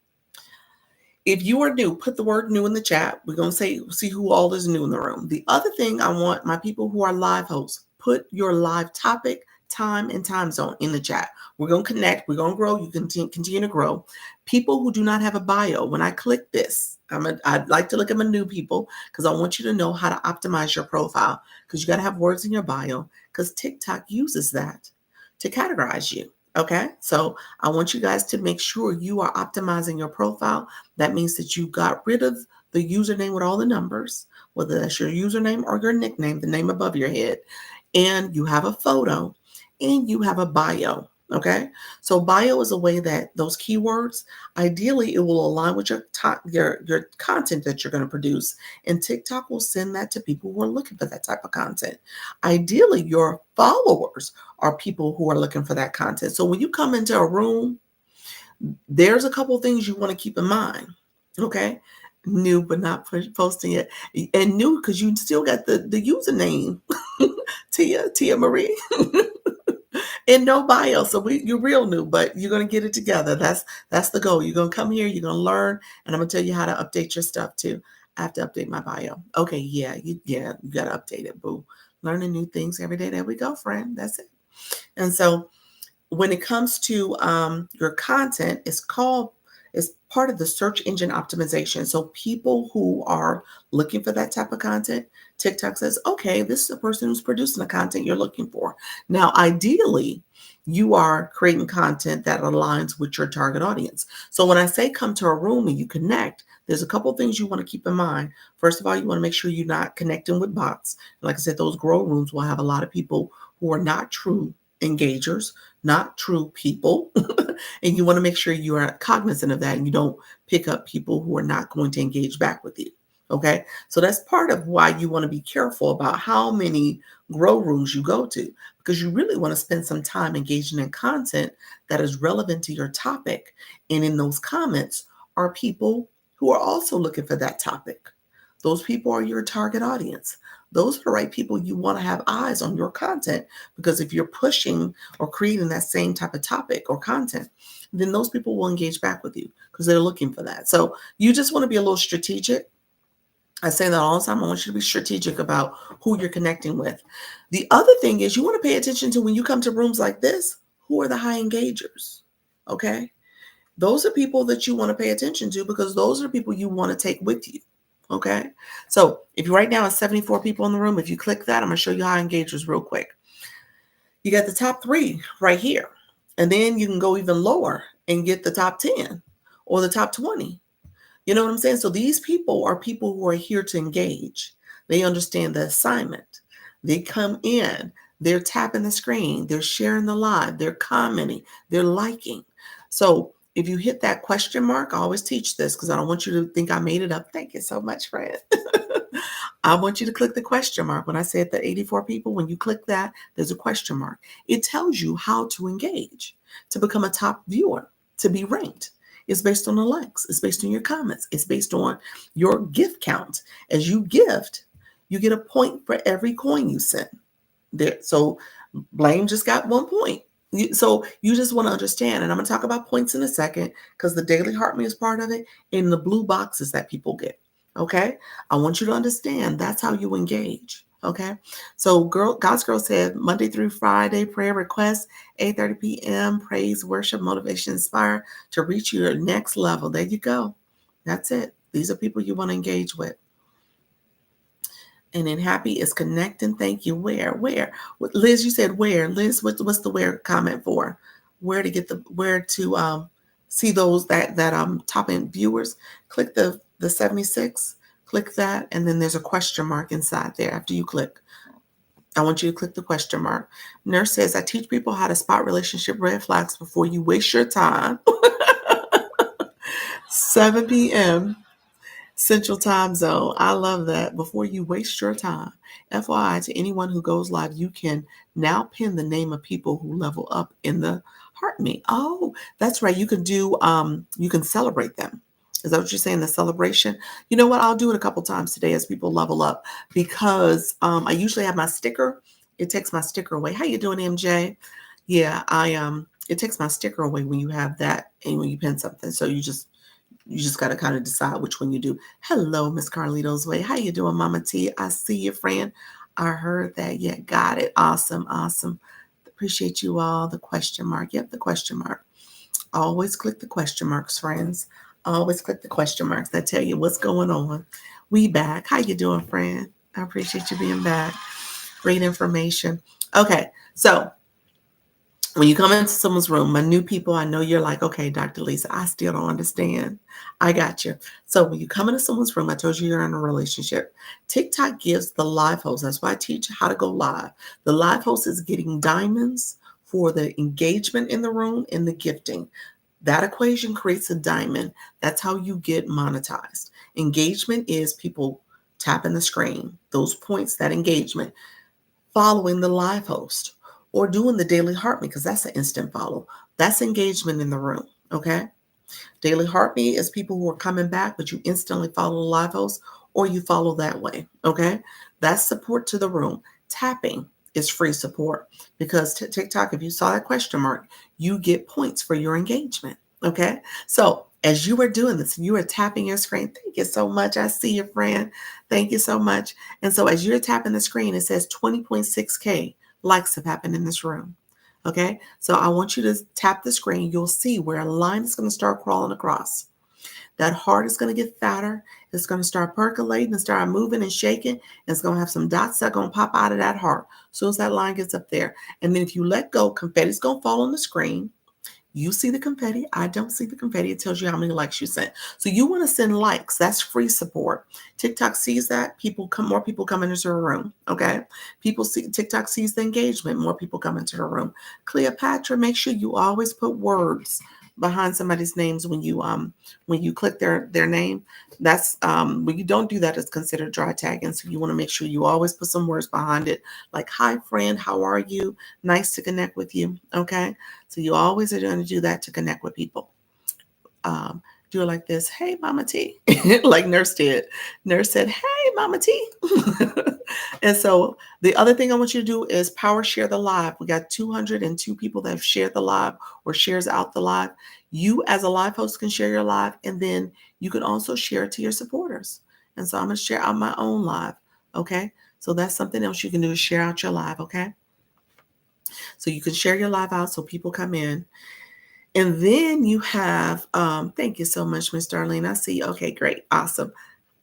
if you are new, put the word new in the chat. We're going to see who all is new in the room. The other thing I want my people who are live hosts, put your live topic, time, and time zone in the chat. We're going to connect. We're going to grow. You can continue to grow. People who do not have a bio, when I click this, I'd like to look at my new people because I want you to know how to optimize your profile because you got to have words in your bio because TikTok uses that to categorize you. Okay. So I want you guys to make sure you are optimizing your profile. That means that you got rid of the username with all the numbers, whether that's your username or your nickname, the name above your head, and you have a photo and you have a bio. Okay. So bio is a way that those keywords, ideally, it will align with your content that you're going to produce. And TikTok will send that to people who are looking for that type of content. Ideally, your followers are people who are looking for that content. So when you come into a room, there's a couple things you want to keep in mind. Okay. New, but not posting it. And new because you still got the username, Tia Marie. And no bio. So you're real new, but you're gonna get it together. That's the goal. You're gonna come here, you're gonna learn, and I'm gonna tell you how to update your stuff too. I have to update my bio. Okay, you gotta update it, boo. Learning new things every day. There we go, friend. That's it. And so when it comes to your content, it's part of the search engine optimization. So people who are looking for that type of content, TikTok says, okay, this is a person who's producing the content you're looking for. Now, ideally, you are creating content that aligns with your target audience. So when I say come to a room and you connect, there's a couple things you want to keep in mind. First of all, you want to make sure you're not connecting with bots. Like I said, those grow rooms will have a lot of people who are not true engagers, not true people. And you want to make sure you are cognizant of that and you don't pick up people who are not going to engage back with you. Okay. So that's part of why you want to be careful about how many grow rooms you go to, because you really want to spend some time engaging in content that is relevant to your topic. And in those comments are people who are also looking for that topic. Those people are your target audience. Those are the right people you want to have eyes on your content, because if you're pushing or creating that same type of topic or content, then those people will engage back with you because they're looking for that. So you just want to be a little strategic. I say that all the time. I want you to be strategic about who you're connecting with. The other thing is you want to pay attention to when you come to rooms like this, Who are the high engagers? Okay. Those are people that you want to pay attention to because those are people you want to take with you. Okay. So if you right now it's 74 people in the room, if you click that, I'm going to show you high engagers real quick. You got the top 3 right here. And then you can go even lower and get the top 10 or the top 20. You know what I'm saying? So these people are people who are here to engage. They understand the assignment. They come in, they're tapping the screen, they're sharing the live, they're commenting, they're liking. So if you hit that question mark, I always teach this because I don't want you to think I made it up. Thank you so much, Fred. I want you to click the question mark. When I said the 84 people, when you click that, there's a question mark. It tells you how to engage, to become a top viewer, to be ranked. It's based on the likes. It's based on your comments. It's based on your gift count. As you gift, you get a point for every coin you send. There, so Blame just got 1 point. So you just want to understand, and I'm going to talk about points in a second because the daily heart me is part of it in the blue boxes that people get. Okay, I want you to understand that's how you engage. Okay, so God's Girl said Monday through Friday prayer requests 8:30 p.m. praise, worship, motivation, inspire to reach your next level. There you go. That's it. These are people you want to engage with. And then happy is connecting. Thank you. Where? Liz, you said where. Liz, what's the where comment for? Where to see those that top end viewers? Click the 76. Click that, and then there's a question mark inside there after you click. I want you to click the question mark. Nurse says, I teach people how to spot relationship red flags before you waste your time. 7 p.m. Central Time Zone. I love that. Before you waste your time. FYI, to anyone who goes live, you can now pin the name of people who level up in the heart me. Oh, that's right. You can you can celebrate them. Is that what you're saying? The celebration? You know what? I'll do it a couple times today as people level up because I usually have my sticker. It takes my sticker away. How you doing, MJ? Yeah, it takes my sticker away when you have that and when you pin something. So you just got to kind of decide which one you do. Hello, Miss Carlito's Way. How you doing, Mama T? I see you, friend. I heard that. Yeah, got it. Awesome, awesome. Appreciate you all. The question mark. Yep, the question mark. Always click the question marks, friends. Always click the question marks that tell you what's going on. We back. How you doing, friend? I appreciate you being back. Great information. Okay, so when you come into someone's room, my new people, I know you're like, okay, Dr. Lisa, I still don't understand. I got you. So when you come into someone's room, I told you you're in a relationship. TikTok gives the live host, that's why I teach how to go live. The live host is getting diamonds for the engagement in the room and the gifting. That equation creates a diamond. That's how you get monetized. Engagement is people tapping the screen, those points, that engagement, following the live host or doing the daily heart me because that's an instant follow. That's engagement in the room. Okay. Daily heart me is people who are coming back, but you instantly follow the live host or you follow that way. Okay. That's support to the room. Tapping is free support because TikTok, if you saw that question mark, you get points for your engagement. Okay. So as you are doing this, you are tapping your screen. Thank you so much. I see you, friend. Thank you so much. And so as you're tapping the screen, it says 20.6K likes have happened in this room. Okay. So I want you to tap the screen. You'll see where a line is going to start crawling across. That heart is going to get fatter. It's going to start percolating and start moving and shaking. And it's going to have some dots that are going to pop out of that heart as soon as that line gets up there. And then if you let go, confetti's going to fall on the screen. You see the confetti. I don't see the confetti. It tells you how many likes you sent. So you want to send likes. That's free support. TikTok sees that. More people come into the room. Okay. TikTok sees the engagement. More people come into the room. Cleopatra, make sure you always put words behind somebody's names when you click their name. That's when you don't do that, it's considered dry tagging. So you want to make sure you always put some words behind it, like hi friend, how are you? Nice to connect with you. Okay. So you always are going to do that to connect with people. Do it like this. Hey, Mama T, like Nurse did. Nurse said, hey, Mama T. And so the other thing I want you to do is power share the live. We got 202 people that have shared the live or shares out the live. You as a live host can share your live, and then you can also share it to your supporters. And so I'm going to share out my own live. Okay. So that's something else you can do is share out your live. Okay. So you can share your live out so people come in. And then you have, thank you so much, Miss Darlene. I see you. Okay, great. Awesome.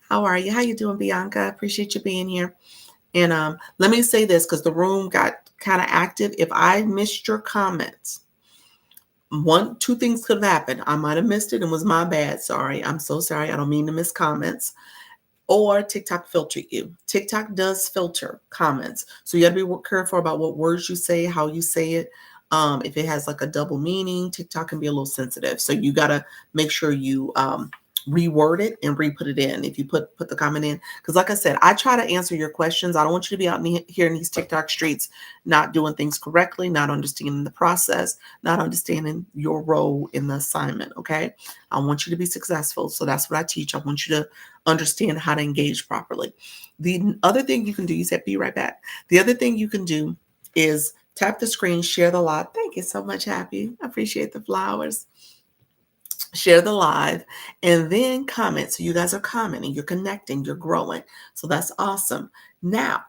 How are you? How you doing, Bianca? I appreciate you being here. And let me say this because the room got kind of active. If I missed your comments, two things could have happened. I might have missed it and was my bad. Sorry. I'm so sorry. I don't mean to miss comments. Or TikTok filtered you. TikTok does filter comments. So you got to be careful about what words you say, how you say it. If it has like a double meaning, TikTok can be a little sensitive. So you got to make sure you reword it and re-put it in if you put the comment in. Because like I said, I try to answer your questions. I don't want you to be out here in these TikTok streets not doing things correctly, not understanding the process, not understanding your role in the assignment, okay? I want you to be successful. So that's what I teach. I want you to understand how to engage properly. The other thing you can do, you said be right back. The other thing you can do is tap the screen, share the live. Thank you so much, Happy. I appreciate the flowers. Share the live and then comment. So you guys are commenting, you're connecting, you're growing. So that's awesome. Now,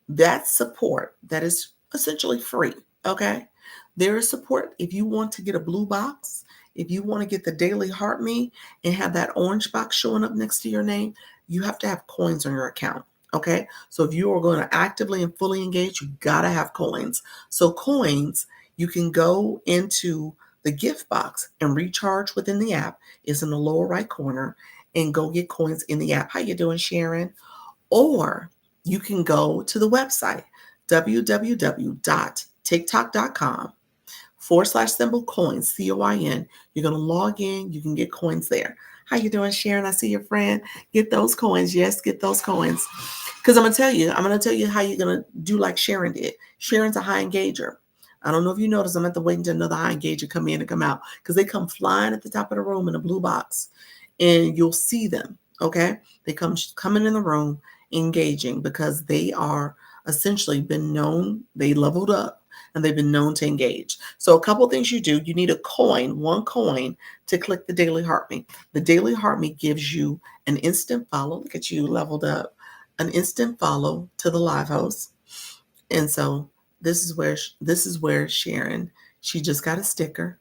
that support that is essentially free, okay? There is support if you want to get a blue box, if you want to get the daily heart me and have that orange box showing up next to your name, you have to have coins on your account, okay? So if you are going to actively and fully engage, you got to have coins. So coins, you can go into the gift box and recharge within the app. Is in the lower right corner and go get coins in the app. How you doing, Sharon? Or you can go to the website, www.tiktok.com/symbol coins, COIN. You're going to log in. You can get coins there. How you doing, Sharon? I see your friend. Get those coins. Yes, get those coins. Because I'm going to tell you how you're going to do like Sharon did. Sharon's a high engager. I don't know if you noticed, I'm at the waiting to another high engager come in and come out because they come flying at the top of the room in a blue box and you'll see them. Okay. They coming in the room engaging because they are essentially been known, they leveled up and they've been known to engage. So a couple of things you do, you need a coin, one coin to click the daily heart me. The daily heart me gives you an instant follow. Look at you leveled up, an instant follow to the live host. And so this is where Sharon, she just got a sticker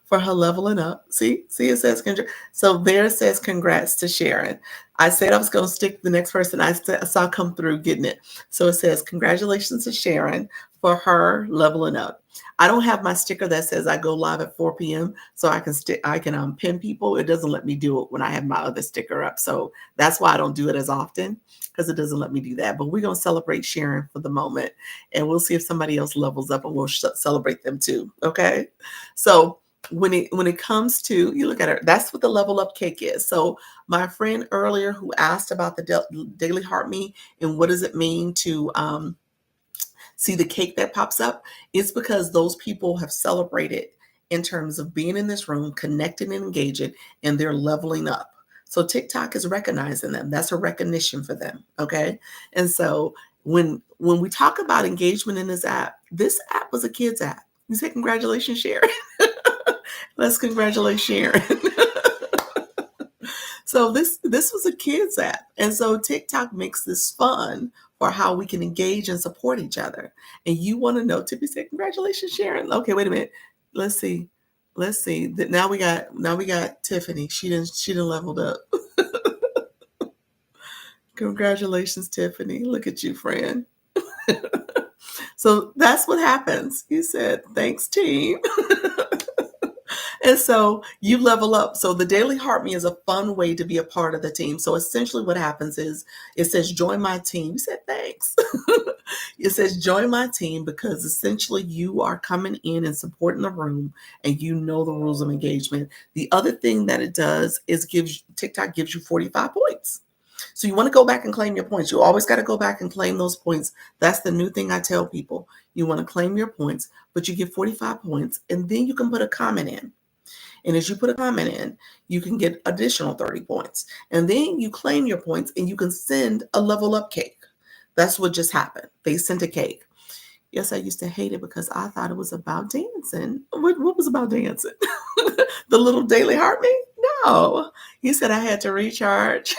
for her leveling up. See, it says so there it says congrats to Sharon. I said I was going to stick the next person I saw come through getting it. So it says congratulations to Sharon for her leveling up. I don't have my sticker that says I go live at 4 p.m. so I can pin people. It doesn't let me do it when I have my other sticker up. So that's why I don't do it as often because it doesn't let me do that. But we're going to celebrate Sharon for the moment and we'll see if somebody else levels up and we'll celebrate them too. Okay. So when it comes to, you look at her, that's what the level up cake is. So my friend earlier who asked about the daily heart me and what does it mean to see the cake that pops up, it's because those people have celebrated in terms of being in this room, connecting and engaging, and they're leveling up. So TikTok is recognizing them. That's a recognition for them. Okay. And so when we talk about engagement in this app was a kid's app. You say congratulations, Sharon. Let's congratulate Sharon. So this was a kids app. And so TikTok makes this fun for how we can engage and support each other. And you want to know, Tippy said, congratulations, Sharon. Okay, wait a minute. Let's see. Now we got Tiffany. She didn't leveled up. Congratulations, Tiffany. Look at you, friend. So that's what happens. You said, thanks, team. And so you level up. So the Daily Heart Me is a fun way to be a part of the team. So essentially what happens is it says, join my team. You said, thanks. It says, join my team because essentially you are coming in and supporting the room and you know the rules of engagement. The other thing that it does is TikTok gives you 45 points. So you want to go back and claim your points. You always got to go back and claim those points. That's the new thing I tell people. You want to claim your points, but you get 45 points and then you can put a comment in. And as you put a comment in, you can get additional 30 points. And then you claim your points and you can send a level up cake. That's what just happened. They sent a cake. Yes, I used to hate it because I thought it was about dancing. What was about dancing? The little daily heart me? No. He said I had to recharge.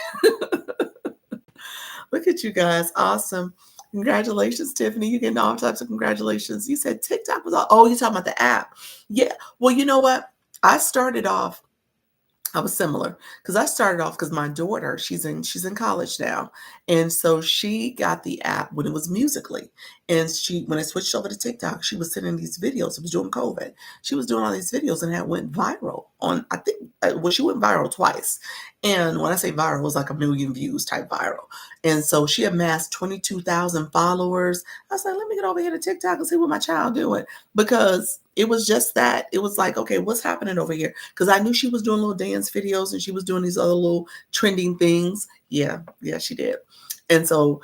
Look at you guys. Awesome. Congratulations, Tiffany. You getting all types of congratulations. You said TikTok was all, oh, you're talking about the app. Yeah. Well, you know what? I started off I was similar because I started off because my daughter, she's in college now, and so she got the app when it was Musically, and she when I switched over to TikTok, she was sending these videos. It was during COVID. She was doing all these videos and had went viral on. I think well, she went viral twice, and when I say viral, it was like a million views type viral, and so she amassed 22,000 followers. I was like, let me get over here to TikTok and see what my child doing because it was just that. It was like, okay, what's happening over here? Because I knew she was doing little dance videos and she was doing these other little trending things. Yeah, she did. And so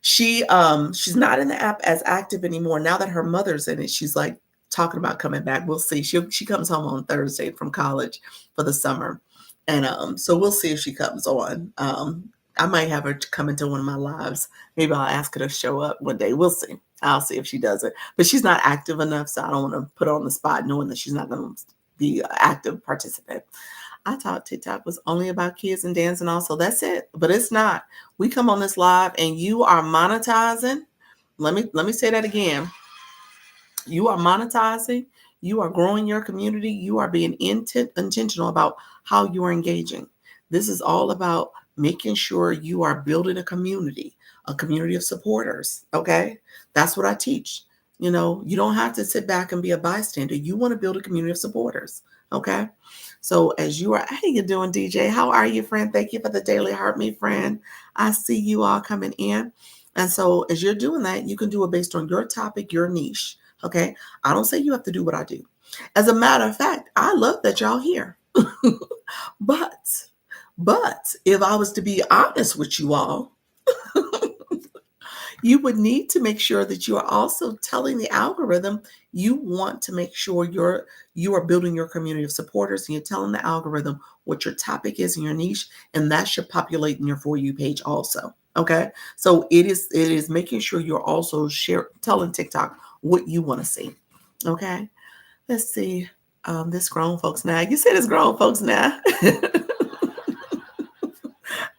she's not in the app as active anymore. Now that her mother's in it, she's like talking about coming back. We'll see. She comes home on Thursday from college for the summer. And so we'll see if she comes on. I might have her come into one of my lives. Maybe I'll ask her to show up one day. We'll see. I'll see if she does it. But she's not active enough, so I don't want to put her on the spot knowing that she's not going to be an active participant. I thought TikTok was only about kids and dancing also. That's it. But it's not. We come on this live and you are monetizing. Let me say that again. You are monetizing, you are growing your community, you are being intentional about how you are engaging. This is all about making sure you are building a community of supporters. Okay. That's what I teach. You don't have to sit back and be a bystander. You want to build a community of supporters. Okay. So as you are, how you doing, DJ? How are you, friend? Thank you for the daily heart, me friend. I see you all coming in. And so as you're doing that, you can do it based on your topic, your niche. Okay. I don't say you have to do what I do. As a matter of fact, I love that y'all here. but, but if I was to be honest with you all, you would need to make sure that you are also telling the algorithm you want to make sure you are building your community of supporters and you're telling the algorithm what your topic is in your niche, and that should populate in your For You page also. Okay. So it is making sure you're also telling TikTok what you want to see. Okay. Let's see. This grown folks now. You said it's grown folks now.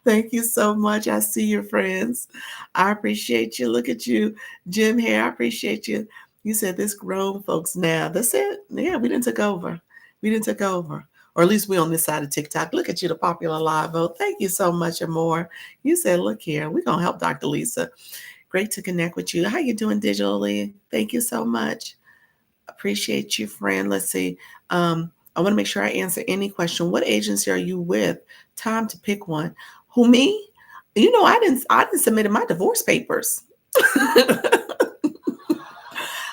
Thank you so much. I see your friends. I appreciate you. Look at you, Jim Hare. I appreciate you. You said this grown folks now. That's it. Yeah, we didn't take over. We didn't take over. Or at least we on this side of TikTok. Look at you, the popular live vote. Thank you so much and more. You said, look here, we're going to help Dr. Lisa. Great to connect with you. How you doing digitally? Thank you so much. Appreciate you, friend. Let's see. I want to make sure I answer any question. What agency are you with? Time to pick one. Who, me? I didn't submit my divorce papers.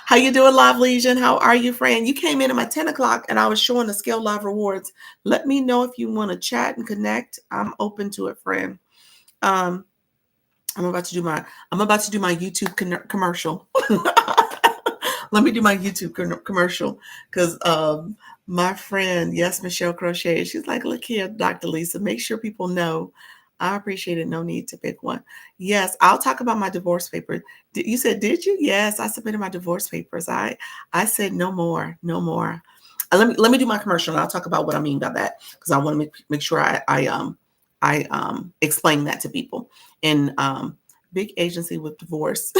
How you doing, Live Legion? How are you, friend? You came in at my 10 o'clock and I was showing the Scale Live rewards. Let me know if you want to chat and connect. I'm open to it, friend. Um, I'm about to do my YouTube commercial. Let me do my YouTube commercial because my friend, yes, Michelle Crochet, she's like, look here, Dr. Lisa, make sure people know. I appreciate it. No need to pick one. Yes, I'll talk about my divorce papers. You said, did you? Yes, I submitted my divorce papers. I said no more, no more. Let me do my commercial and I'll talk about what I mean by that because I want to make sure I explain that to people. And big agency with divorce.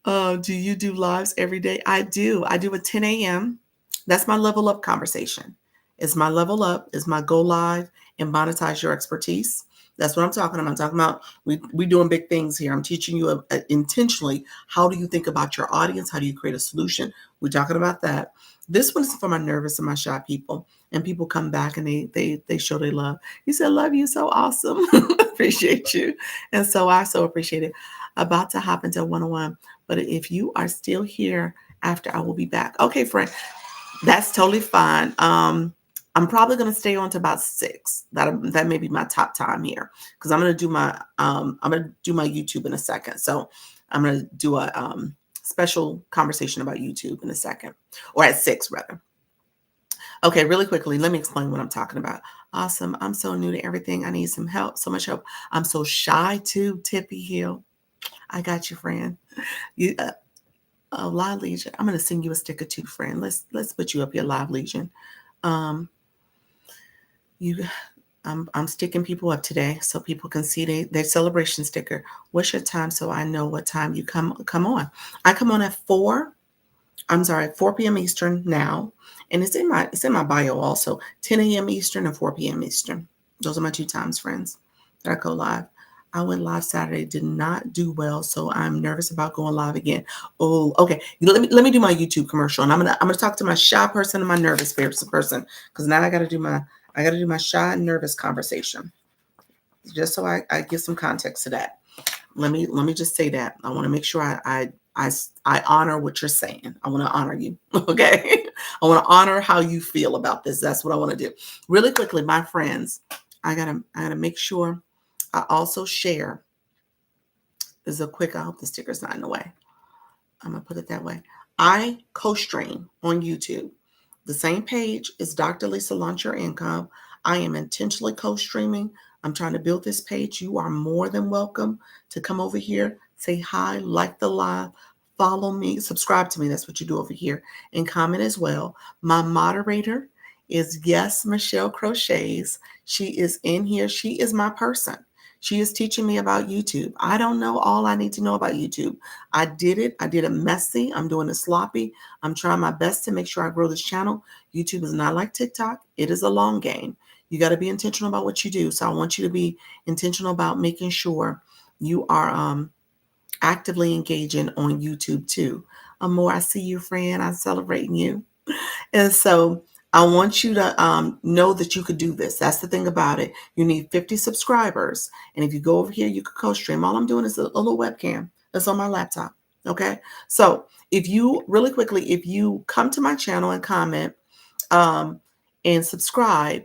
Do you do lives every day? I do. I do at 10 a.m. That's my level up conversation. It's my level up. It's my go live and monetize your expertise. That's what I'm talking about. I'm talking about we doing big things here. I'm teaching you intentionally how do you think about your audience? How do you create a solution? We're talking about that. This one's for my nervous and my shy people. And people come back and they show their love. You said, love you, so awesome. Appreciate you. And so I so appreciate it. About to hop into 101. But if you are still here after, I will be back. Okay, friend, that's totally fine. I'm probably going to stay on to about 6. That may be my top time here because I'm going to do my YouTube in a second. So I'm going to do a special conversation about YouTube in a second, or at 6 rather. Okay, really quickly, let me explain what I'm talking about. Awesome. I'm so new to everything. I need some help, so much help. I'm so shy too, Tippy Hill. I got you, friend. You, Live Legion. I'm going to send you a sticker too, friend. Let's put you up here, Live Legion. You I'm sticking people up today so people can see their celebration sticker. What's your time so I know what time you come on? I come on at 4 p.m. Eastern now. And it's in my bio also. 10 a.m. Eastern and 4 p.m. Eastern. Those are my two times, friends, that I go live. I went live Saturday, did not do well, so I'm nervous about going live again. Oh, okay. Let me do my YouTube commercial, and I'm gonna talk to my shy person and my nervous person, because now I gotta do my shy and nervous conversation, just so I give some context to that. Let me just say that I want to make sure I honor what you're saying. I want to honor you. Okay. I want to honor how you feel about this. That's what I want to do. Really quickly, my friends, I gotta make sure I also share. This is a quick, I hope the sticker's not in the way. I'm gonna put it that way. I co-stream on YouTube. The same page is Dr. Lisa Launch Your Income. I am intentionally co-streaming. I'm trying to build this page. You are more than welcome to come over here, say hi, like the live, follow me, subscribe to me. That's what you do over here, and comment as well. My moderator is Yes Michelle Crochets. She is in here. She is my person. She is teaching me about YouTube. I don't know all I need to know about YouTube. I did it. I did it messy. I'm doing it sloppy. I'm trying my best to make sure I grow this channel. YouTube is not like TikTok. It is a long game. You got to be intentional about what you do. So I want you to be intentional about making sure you are actively engaging on YouTube too. Amor, I see you, friend. I'm celebrating you. And so I want you to know that you could do this. That's the thing about it. You need 50 subscribers. And if you go over here, you could co-stream. All I'm doing is a little webcam that's on my laptop. Okay. So really quickly, if you come to my channel and comment um, and subscribe,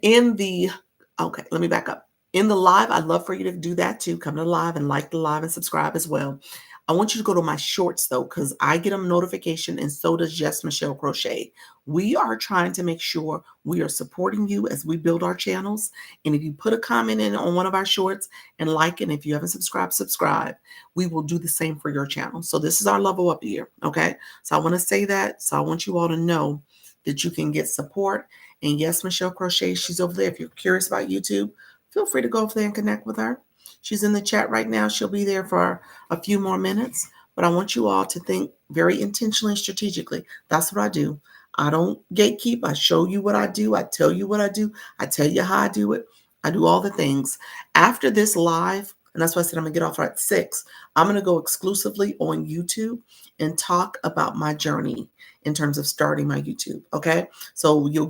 in the okay, let me back up. In the live, I'd love for you to do that too. Come to the live and like the live and subscribe as well. I want you to go to my shorts though, because I get a notification and so does Jess Michelle Crochet. We are trying to make sure we are supporting you as we build our channels. And if you put a comment in on one of our shorts and like it, and if you haven't subscribed, subscribe. We will do the same for your channel. So this is our level up here. Okay. So I want to say that. So I want you all to know that you can get support. And yes, Michelle Crochet, she's over there. If you're curious about YouTube, feel free to go over there and connect with her. She's in the chat right now. She'll be there for a few more minutes. But I want you all to think very intentionally and strategically. That's what I do. I don't gatekeep. I show you what I do. I tell you what I do. I tell you how I do it. I do all the things. After this live, and that's why I said I'm going to get off at 6, I'm going to go exclusively on YouTube and talk about my journey in terms of starting my YouTube. Okay. So you'll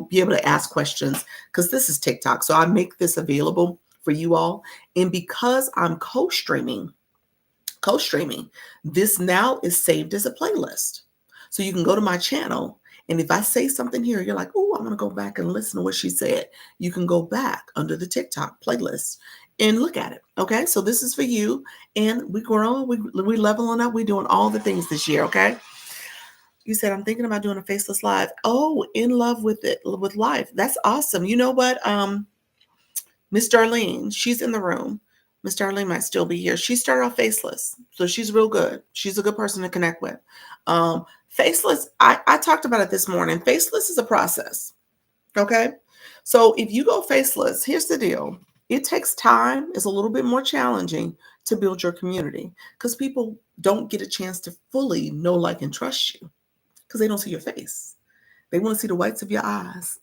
be able to ask questions because this is TikTok. So I make this available for you all. And because I'm co-streaming, this now is saved as a playlist. So you can go to my channel. And if I say something here, you're like, oh, I'm going to go back and listen to what she said. You can go back under the TikTok playlist and look at it. Okay. So this is for you. And we growing, we leveling up. We're doing all the things this year. Okay. You said, I'm thinking about doing a faceless live. Oh, in love with it, with life. That's awesome. You know what? Miss Darlene, she's in the room. Miss Darlene might still be here. She started off faceless. So she's real good. She's a good person to connect with. Faceless, I talked about it this morning. Faceless is a process. Okay. So if you go faceless, here's the deal. It takes time. It's a little bit more challenging to build your community because people don't get a chance to fully know, like, and trust you because they don't see your face. They want to see the whites of your eyes.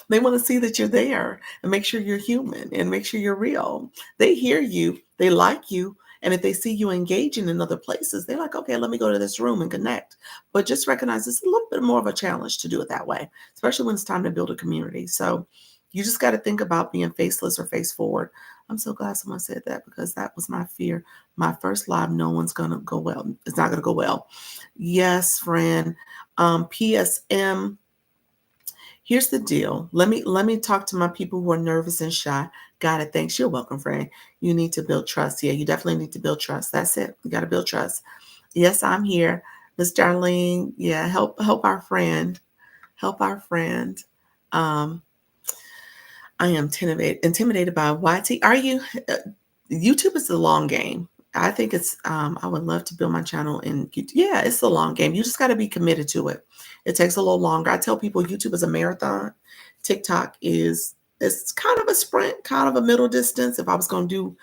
They want to see that you're there and make sure you're human and make sure you're real. They hear you, they like you, and if they see you engaging in other places, they're like, okay, let me go to this room and connect. But just recognize it's a little bit more of a challenge to do it that way, especially when it's time to build a community. So you just got to think about being faceless or face forward. I'm so glad someone said that because that was my fear. My first live, no one's going to go well. It's not going to go well. Yes, friend. PSM. Here's the deal. Let me talk to my people who are nervous and shy. Got it. Thanks. You're welcome, friend. You need to build trust. Yeah, you definitely need to build trust. That's it. You got to build trust. Yes, I'm here. Miss Darlene. Yeah, help our friend. Help our friend. Um, I am intimidated by YT. Are you? YouTube is a long game. I think it's I would love to build my channel and yeah, it's a long game. You just got to be committed to it. It takes a little longer. I tell people YouTube is a marathon. TikTok is it's kind of a sprint, kind of a middle distance if I was going to do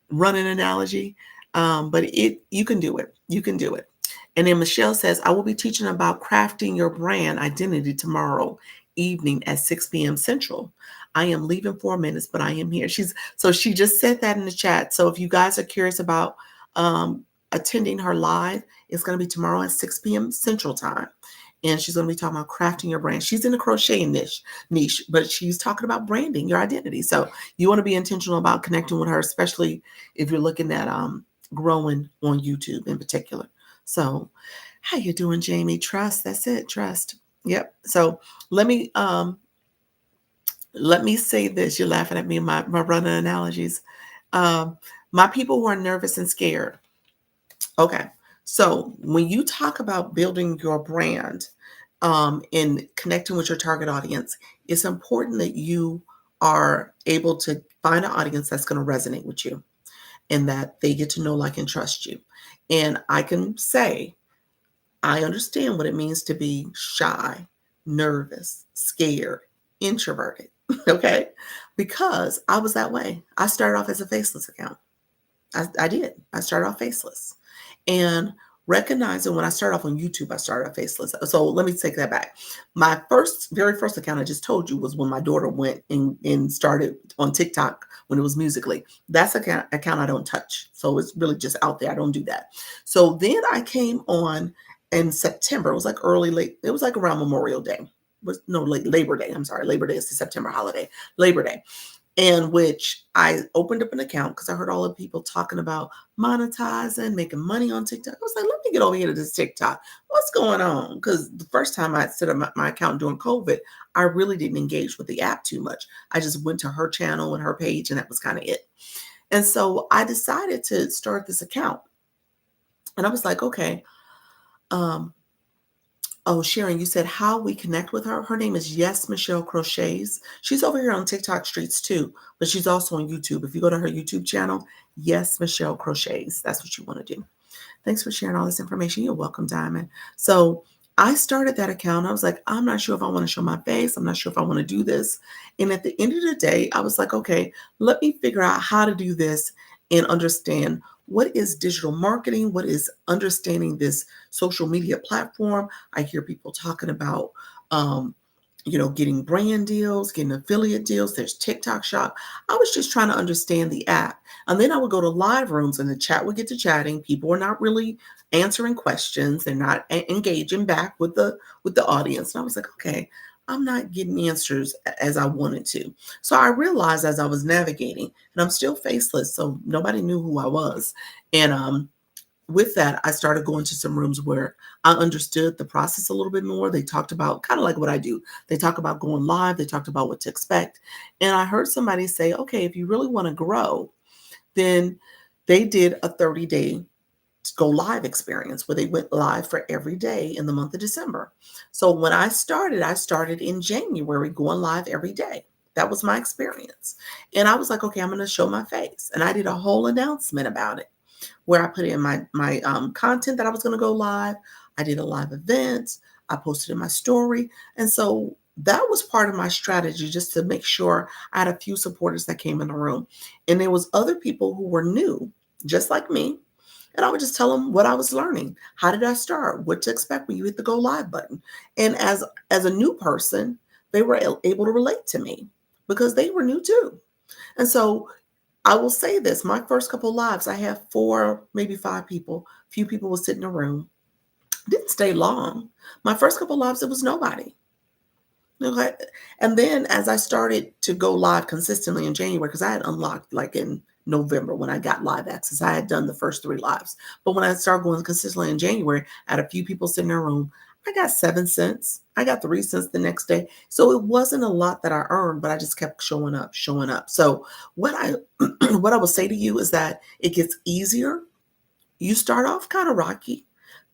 run an analogy. But you can do it. You can do it. And then Michelle says, I will be teaching about crafting your brand identity tomorrow evening at 6 p.m. Central. I am leaving 4 minutes, but I am here. She just said that in the chat. So if you guys are curious about attending her live, it's going to be tomorrow at 6 p.m. Central time. And she's going to be talking about crafting your brand. She's in the crochet niche, but she's talking about branding your identity. So you want to be intentional about connecting with her, especially if you're looking at growing on YouTube in particular. So how you doing, Jamie? Trust. That's it. Trust. Yep. So let me say this. You're laughing at me, my running analogies. My people who are nervous and scared. Okay. So when you talk about building your brand and connecting with your target audience, it's important that you are able to find an audience that's going to resonate with you and that they get to know, like, and trust you. And I can say, I understand what it means to be shy, nervous, scared, introverted. Okay. Because I was that way. I started off as a faceless account. I did. I started off faceless. And recognizing when I started off on YouTube, I started off faceless. So let me take that back. My very first account I just told you was when my daughter went and started on TikTok when it was Musically. That's an account I don't touch. So it's really just out there. I don't do that. So then I came on in September. It was like late. It was like around Memorial Day. Labor Day. I'm sorry. Labor Day is the September holiday. Labor Day. In which I opened up an account because I heard all the people talking about monetizing, making money on TikTok. I was like, let me get over here to this TikTok. What's going on? Because the first time I set up my account during COVID, I really didn't engage with the app too much. I just went to her channel and her page, and that was kind of it. And so I decided to start this account. And I was like, okay, oh, Sharon, you said how we connect with her. Her name is Yes Michelle Crochets. She's over here on TikTok streets too, but she's also on YouTube. If you go to her YouTube channel, Yes Michelle Crochets, that's what you want to do. Thanks for sharing all this information. You're welcome, Diamond. So I started that account. I was like, I'm not sure if I want to show my face. I'm not sure if I want to do this. And at the end of the day, I was like, okay, let me figure out how to do this and understand what is digital marketing, what is understanding this social media platform. I hear people talking about, getting brand deals, getting affiliate deals. There's TikTok Shop. I was just trying to understand the app. And then I would go to live rooms and the chat would get to chatting. People are not really answering questions. They're not engaging back with the audience. And I was like, okay, I'm not getting answers as I wanted to. So I realized as I was navigating, and I'm still faceless, so nobody knew who I was. And with that, I started going to some rooms where I understood the process a little bit more. They talked about kind of like what I do. They talk about going live. They talked about what to expect. And I heard somebody say, okay, if you really want to grow, then they did a 30-day go live experience where they went live for every day in the month of December. So when I started in January going live every day. That was my experience. And I was like, okay, I'm going to show my face. And I did a whole announcement about it where I put in my content that I was going to go live. I did a live event. I posted in my story. And so that was part of my strategy, just to make sure I had a few supporters that came in the room. And there was other people who were new, just like me. And I would just tell them what I was learning. How did I start? What to expect when you hit the go live button? And as a new person, they were able to relate to me because they were new too. And so I will say this, my first couple of lives, I had 4, maybe 5 people. A few people would sit in a room. Didn't stay long. My first couple of lives, it was nobody. Okay. And then as I started to go live consistently in January, because I had unlocked like in November when I got live access, I had done the first 3 lives. But when I started going consistently in January, I had a few people sitting in a room. I got 7 cents. I got 3 cents the next day. So it wasn't a lot that I earned, but I just kept showing up. So what I what I will say to you is that it gets easier. You start off kind of rocky.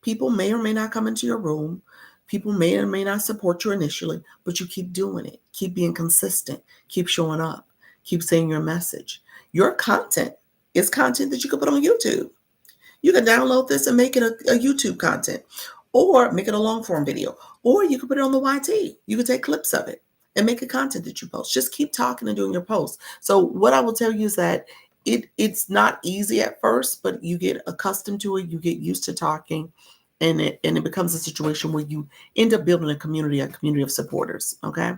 People may or may not come into your room. People may or may not support you initially, but you keep doing it. Keep being consistent. Keep showing up. Keep saying your message. Your content is content that you can put on YouTube. You can download this and make it a YouTube content, or make it a long form video, or you can put it on the YT. You can take clips of it and make a content that you post. Just keep talking and doing your posts. So what I will tell you is that it's not easy at first, but you get accustomed to it. You get used to talking, and it becomes a situation where you end up building a community of supporters. Okay.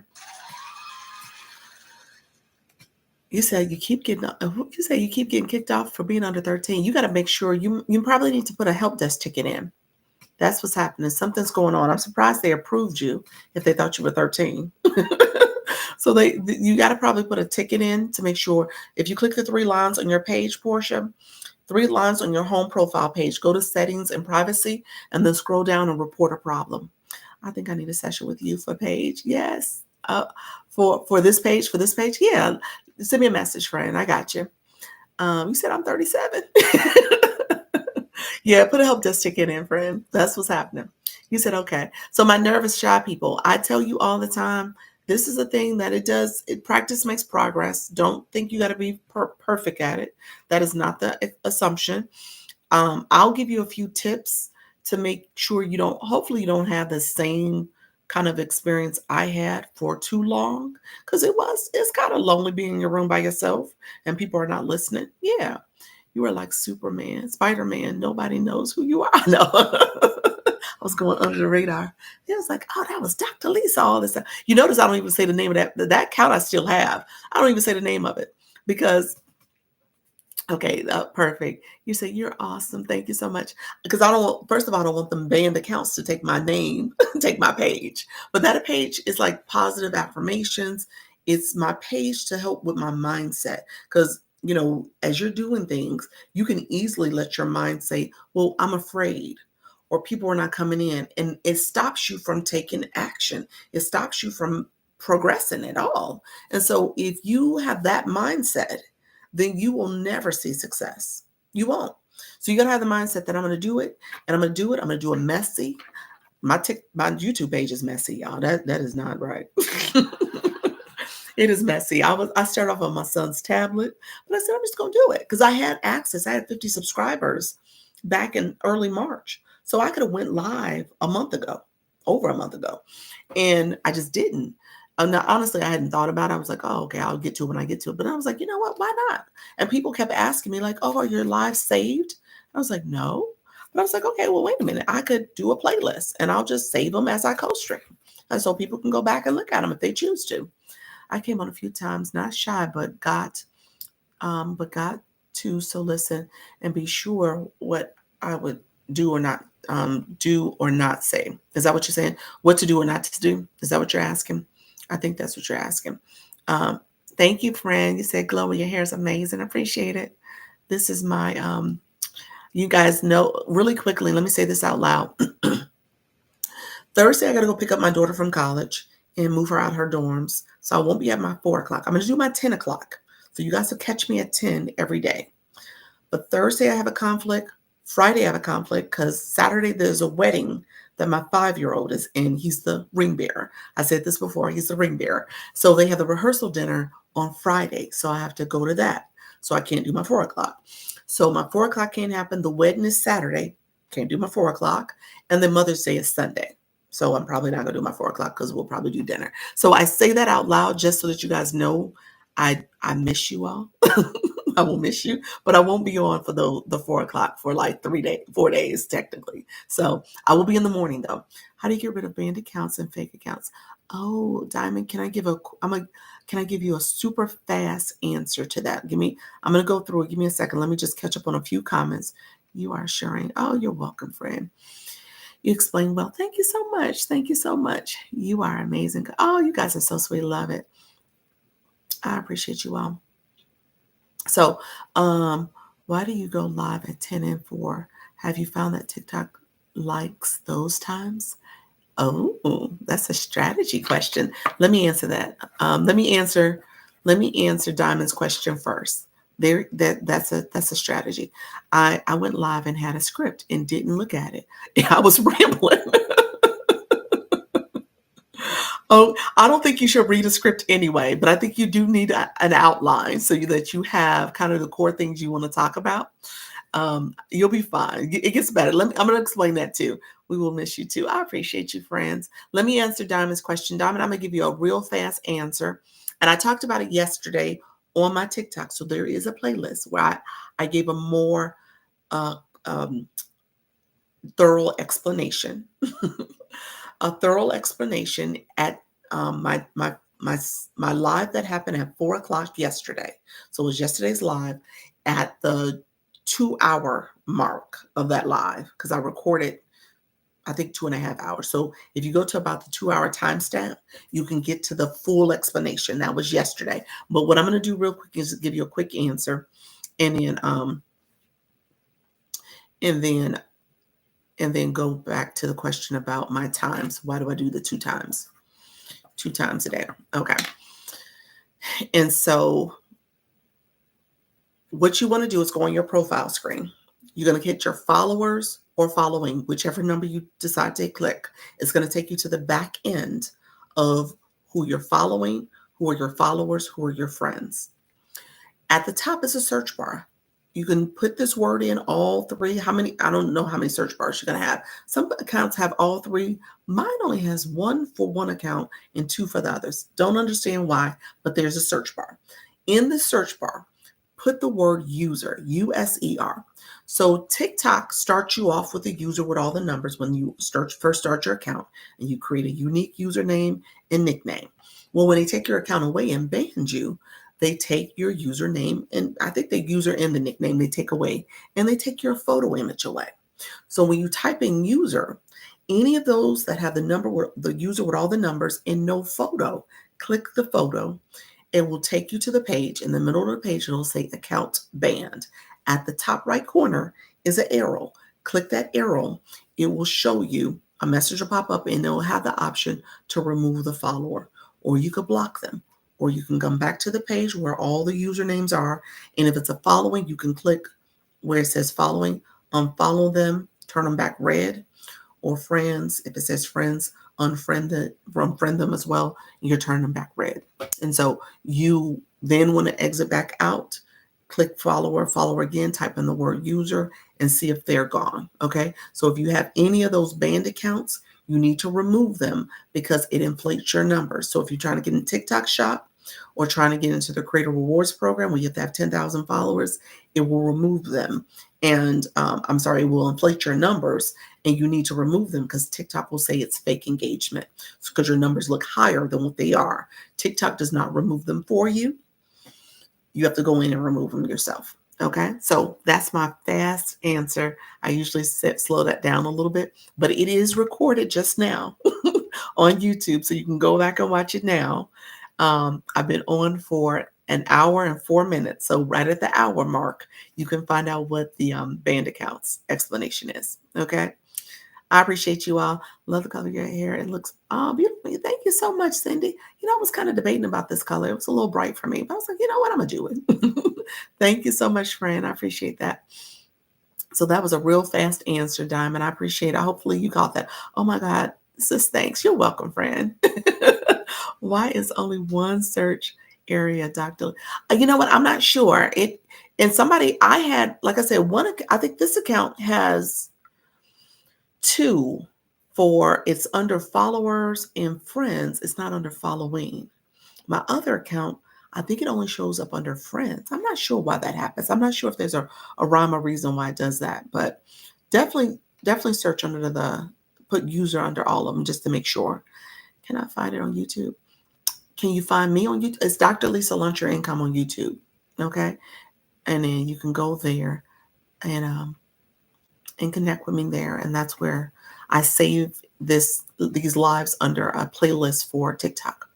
You said you keep getting. You say you keep getting kicked off for being under 13. You got to make sure you probably need to put a help desk ticket in. That's what's happening. Something's going on. I'm surprised they approved you if they thought you were 13. So you got to probably put a ticket in to make sure. If you click the 3 lines on your page, Portia, 3 lines on your home profile page, go to settings and privacy, and then scroll down and report a problem. I think I need a session with you for page. Yes. For this page, yeah. Send me a message, friend. I got you. You said I'm 37. Yeah, put a help desk ticket in, friend. That's what's happening. You said, okay. So my nervous, shy people, I tell you all the time, this is a thing that practice makes progress. Don't think you got to be perfect at it. That is not the assumption. I'll give you a few tips to make sure hopefully you don't have the same kind of experience I had for too long. Because it's kind of lonely being in your room by yourself and people are not listening. Yeah. You are like Superman, Spider-Man. Nobody knows who you are. No. I was going under the radar. It was like, oh, that was Dr. Lisa all this time. You notice I don't even say the name of that count I still have. I don't even say the name of it because, okay, perfect. You say, you're awesome. Thank you so much. Because first of all, I don't want them banned accounts to take my name, take my page. But that page is like positive affirmations. It's my page to help with my mindset. Because as you're doing things, you can easily let your mind say, well, I'm afraid, or people are not coming in. And it stops you from taking action. It stops you from progressing at all. And so if you have that mindset, then you will never see success. You won't. So you got to have the mindset that I'm going to do it, and I'm going to do it. I'm going to do it messy. My YouTube page is messy, y'all. That is not right. It is messy. I started off on my son's tablet, but I said, I'm just going to do it because I had access. I had 50 subscribers back in early March. So I could have went live over a month ago. And I just didn't. Now, honestly, I hadn't thought about it. I was like, oh, okay, I'll get to it when I get to it. But I was like, you know what? Why not? And people kept asking me like, oh, are your lives saved? I was like, no. But I was like, okay, well, wait a minute. I could do a playlist and I'll just save them as I co-stream. And so people can go back and look at them if they choose to. I came on a few times, not shy, but got to. So listen and be sure what I would do or not say. Is that what you're saying? What to do or not to do? Is that what you're asking? I think that's what you're asking. Thank you, friend. You said, Glow, your hair is amazing. I appreciate it. This is my, you guys know, really quickly, let me say this out loud. Thursday, I got to go pick up my daughter from college and move her out her dorms. So I won't be at my 4 o'clock. I'm going to do my 10 o'clock. So you guys will catch me at 10 every day. But Thursday, I have a conflict. Friday, I have a conflict because Saturday, there's a wedding that my 5-year-old is in. He's the ring bearer. I said this before. He's the ring bearer. So they have the rehearsal dinner on Friday. So I have to go to that. So I can't do my 4 o'clock. So my 4 o'clock can't happen. The wedding is Saturday. Can't do my 4 o'clock. And then Mother's Day is Sunday. So I'm probably not going to do my 4 o'clock because we'll probably do dinner. So I say that out loud just so that you guys know I miss you all. I will miss you, but I won't be on for the 4 o'clock for like 4 days technically. So I will be in the morning though. How do you get rid of banned accounts and fake accounts? Oh, Diamond, can I give you a super fast answer to that? I'm going to go through it. Give me a second. Let me just catch up on a few comments. You are sharing. Oh, you're welcome, friend. You explain well. Thank you so much. Thank you so much. You are amazing. Oh, you guys are so sweet. Love it. I appreciate you all. So, why do you go live at 10 and 4? Have you found that TikTok likes those times? Oh, that's a strategy question. Let me answer that. Let me answer Diamond's question first. That's a strategy. I went live and had a script and didn't look at it. I was rambling. Oh, I don't think you should read a script anyway, but I think you do need an outline so that you have kind of the core things you want to talk about. You'll be fine. It gets better. I'm going to explain that too. We will miss you too. I appreciate you, friends. Let me answer Diamond's question. Diamond, I'm going to give you a real fast answer. And I talked about it yesterday on my TikTok. So there is a playlist where I gave a more uh, um, thorough explanation, a thorough explanation at my live that happened at 4 o'clock yesterday. So it was yesterday's live at the 2 hour mark of that live because I recorded, I think, 2.5 hours. So if you go to about the 2 hour timestamp, you can get to the full explanation. That was yesterday. But what I'm going to do real quick is give you a quick answer, and and then and then go back to the question about my times. Why do I do the 2 times? 2 times a day. Okay. And so what you want to do is go on your profile screen. You're going to hit your followers or following, whichever number you decide to click. It's going to take you to the back end of who you're following, who are your followers, who are your friends. At the top is a search bar. You can put this word in all three. I don't know how many search bars you're going to have. Some accounts have all three. Mine only has one for one account and two for the others. Don't understand why, but there's a search bar. In the search bar, put the word user, USER. So TikTok starts you off with a user with all the numbers when you first start your account, and you create a unique username and nickname. Well, when they take your account away and ban you, they take your username, and I think the user and the nickname they take away, and they take your photo image away. So when you type in user, any of those that have the user with all the numbers and no photo, click the photo. It will take you to the page. In the middle of the page, it'll say account banned. At the top right corner is an arrow. Click that arrow. It will show you a message will pop up, and it will have the option to remove the follower, or you could block them, or you can come back to the page where all the usernames are. And if it's a following, you can click where it says following, unfollow them, turn them back red, or friends. If it says friends, unfriend them as well, and you're turning them back red. And so you then want to exit back out, click follower again, type in the word user, and see if they're gone. Okay. So if you have any of those banned accounts, you need to remove them because it inflates your numbers. So if you're trying to get in TikTok shop or trying to get into the Creator Rewards program where you have to have 10,000 followers, it will remove them. And it will inflate your numbers, and you need to remove them because TikTok will say it's fake engagement because your numbers look higher than what they are. TikTok does not remove them for you. You have to go in and remove them yourself. Okay, so that's my fast answer. I usually slow that down a little bit, but it is recorded just now on YouTube, so you can go back and watch it now. I've been on for an hour and 4 minutes. So right at the hour mark, you can find out what the band accounts explanation is. Okay. I appreciate you all. Love the color of your hair. It looks beautiful. Thank you so much, Cindy. I was kind of debating about this color. It was a little bright for me, but I was like, you know what? I'm going to do it. Thank you so much, friend. I appreciate that. So that was a real fast answer, Diamond. I appreciate it. Hopefully you caught that. Oh my God. Sis, thanks. You're welcome, friend. Why is only one search area, Dr. You know what? I'm not sure. And somebody I had, like I said, I think this account has two it's under followers and friends. It's not under following. My other account, I think it only shows up under friends. I'm not sure why that happens. I'm not sure if there's a rhyme or reason why it does that, but definitely search put user under all of them just to make sure. Can I find it on YouTube? Can you find me on YouTube? It's Dr. Lisa Lunch Your Income on YouTube. Okay. And then you can go there and connect with me there. And that's where I save these lives under a playlist for TikTok.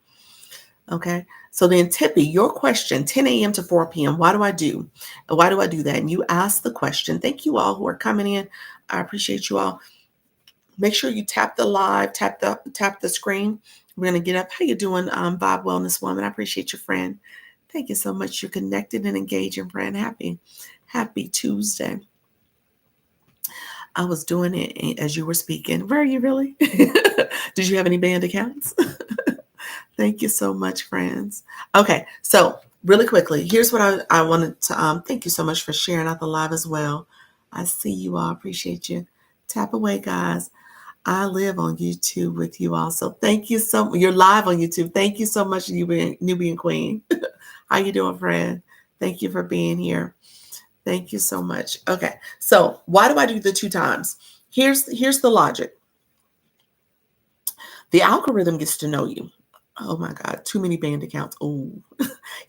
Okay. So then Tippy, your question, 10 a.m. to 4 p.m. Why do I do that? And you ask the question. Thank you all who are coming in. I appreciate you all. Make sure you tap the screen. We're going to get up. How you doing, Bob Wellness Woman? I appreciate your friend. Thank you so much. You're connected and engaging, friend. Happy Tuesday. I was doing it as you were speaking. Where are you really? Did you have any band accounts? Thank you so much, friends. Okay, so really quickly, here's what I wanted to thank you so much for sharing out the live as well. I see you all. Appreciate you. Tap away, guys. I live on YouTube with you also. Thank you so much. You're live on YouTube. Thank you so much, Nubian Queen. How you doing, friend? Thank you for being here. Thank you so much. Okay. So why do I do the 2 times? Here's the logic. The algorithm gets to know you. Oh my God, too many banned accounts. Oh,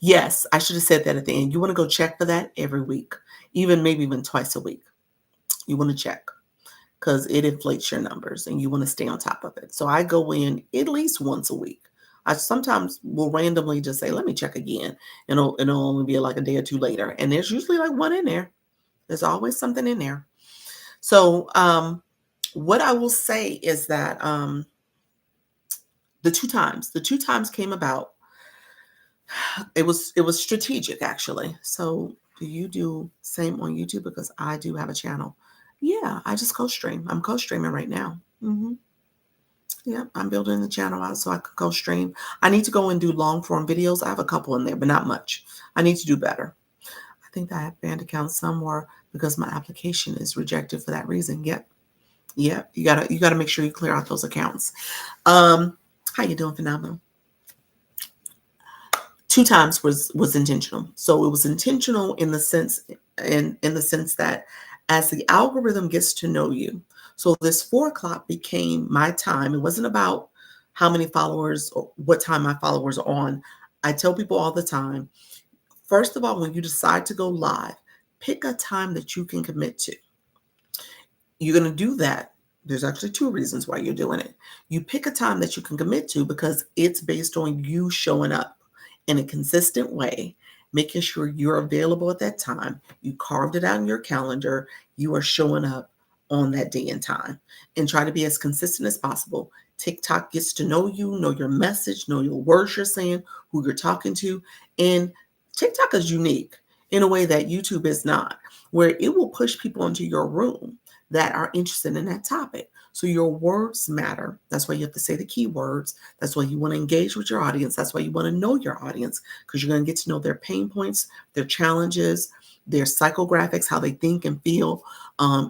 yes, I should have said that at the end. You want to go check for that every week, maybe even twice a week. You want to check because it inflates your numbers and you want to stay on top of it. So I go in at least once a week. I sometimes will randomly just say, let me check again. And it'll only be like a day or two later. And there's usually like one in there. There's always something in there. So what I will say is that the two times came about. It was strategic actually. So do you do same on YouTube? Because I do have a channel. Yeah, I just co-stream. I'm co-streaming right now. Yeah, I'm building the channel out so I could co-stream. I need to go and do long form videos. I have a couple in there, but not much. I need to do better. I think that I have banned accounts somewhere because my application is rejected for that reason. Yep. Yep. You gotta make sure you clear out those accounts. How you doing? Phenomenal. 2 times was intentional. So it was intentional in the sense that as the algorithm gets to know you. So this 4 o'clock became my time. It wasn't about how many followers or what time my followers are on. I tell people all the time, first of all, when you decide to go live, pick a time that you can commit to. You're going to do that. There's actually 2 reasons why you're doing it. You pick a time that you can commit to because it's based on you showing up in a consistent way, making sure you're available at that time. You carved it out in your calendar. You are showing up on that day and time and try to be as consistent as possible. TikTok gets to know you, know your message, know your words you're saying, who you're talking to. And TikTok is unique in a way that YouTube is not, where it will push people into your room that are interested in that topic. So your words matter. That's why you have to say the keywords. That's why you want to engage with your audience. That's why you want to know your audience, because you're going to get to know their pain points, their challenges, their psychographics, how they think and feel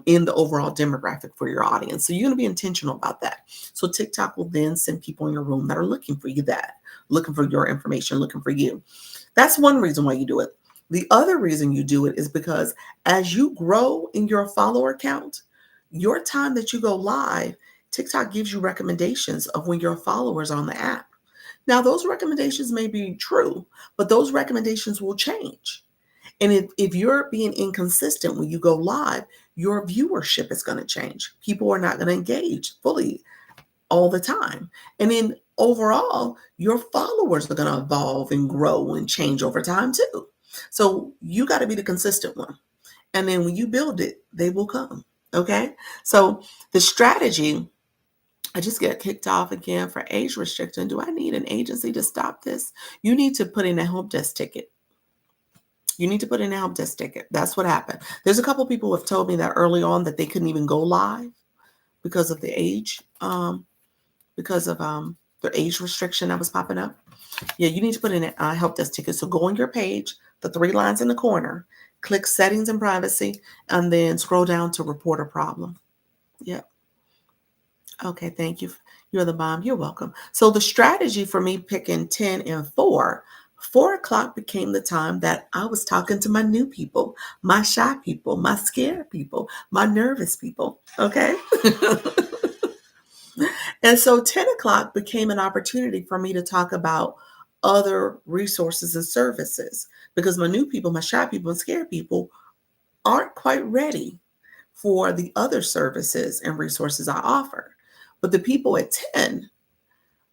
in the overall demographic for your audience. So you're going to be intentional about that. So TikTok will then send people in your room that are looking for you, looking for your information, looking for you. That's one reason why you do it. The other reason you do it is because as you grow in your follower count, your time that you go live, TikTok gives you recommendations of when your followers are on the app. Now, those recommendations may be true, but those recommendations will change. And if you're being inconsistent when you go live, your viewership is going to change. People are not going to engage fully all the time. And then overall, your followers are going to evolve and grow and change over time too. So you got to be the consistent one. And then when you build it, they will come. Okay. So the strategy, I just get kicked off again for age restriction. Do I need an agency to stop this? You need to put in a help desk ticket. You need to put in a help desk ticket. That's what happened. There's a couple of people who have told me that early on that they couldn't even go live because of the age, because of the age restriction that was popping up. Yeah, you need to put in a help desk ticket. So go on your page, the 3 lines in the corner, click settings and privacy, and then scroll down to report a problem. Yep. Okay, thank you. You're the bomb. You're welcome. So the strategy for me picking 10 and 4 o'clock became the time that I was talking to my new people, my shy people, my scared people, my nervous people. Okay. And so 10 o'clock became an opportunity for me to talk about other resources and services because my new people, my shy people and scared people aren't quite ready for the other services and resources I offer. But the people at 10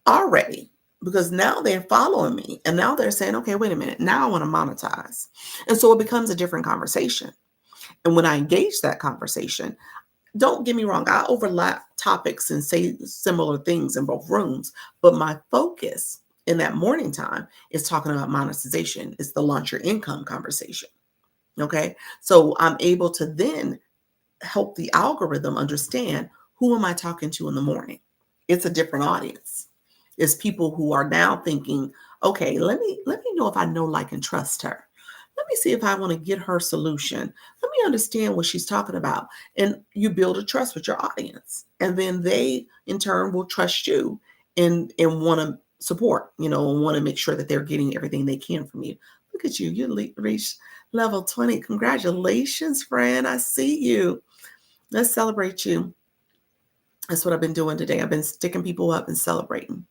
are ready because now they're following me and now they're saying, okay, wait a minute, now I want to monetize. And so it becomes a different conversation. And when I engage that conversation, don't get me wrong, I overlap topics and say similar things in both rooms, but my focus in that morning time is talking about monetization. It's the launch your income conversation. Okay. So I'm able to then help the algorithm understand who am I talking to in the morning. It's a different audience. It's people who are now thinking, okay, let me know if I know, like, and trust her. Let me see if I want to get her solution. Let me understand what she's talking about. And you build a trust with your audience. And then they in turn will trust you and want to support, and want to make sure that they're getting everything they can from you. Look at you. You reached level 20. Congratulations, friend. I see you. Let's celebrate you. That's what I've been doing today. I've been sticking people up and celebrating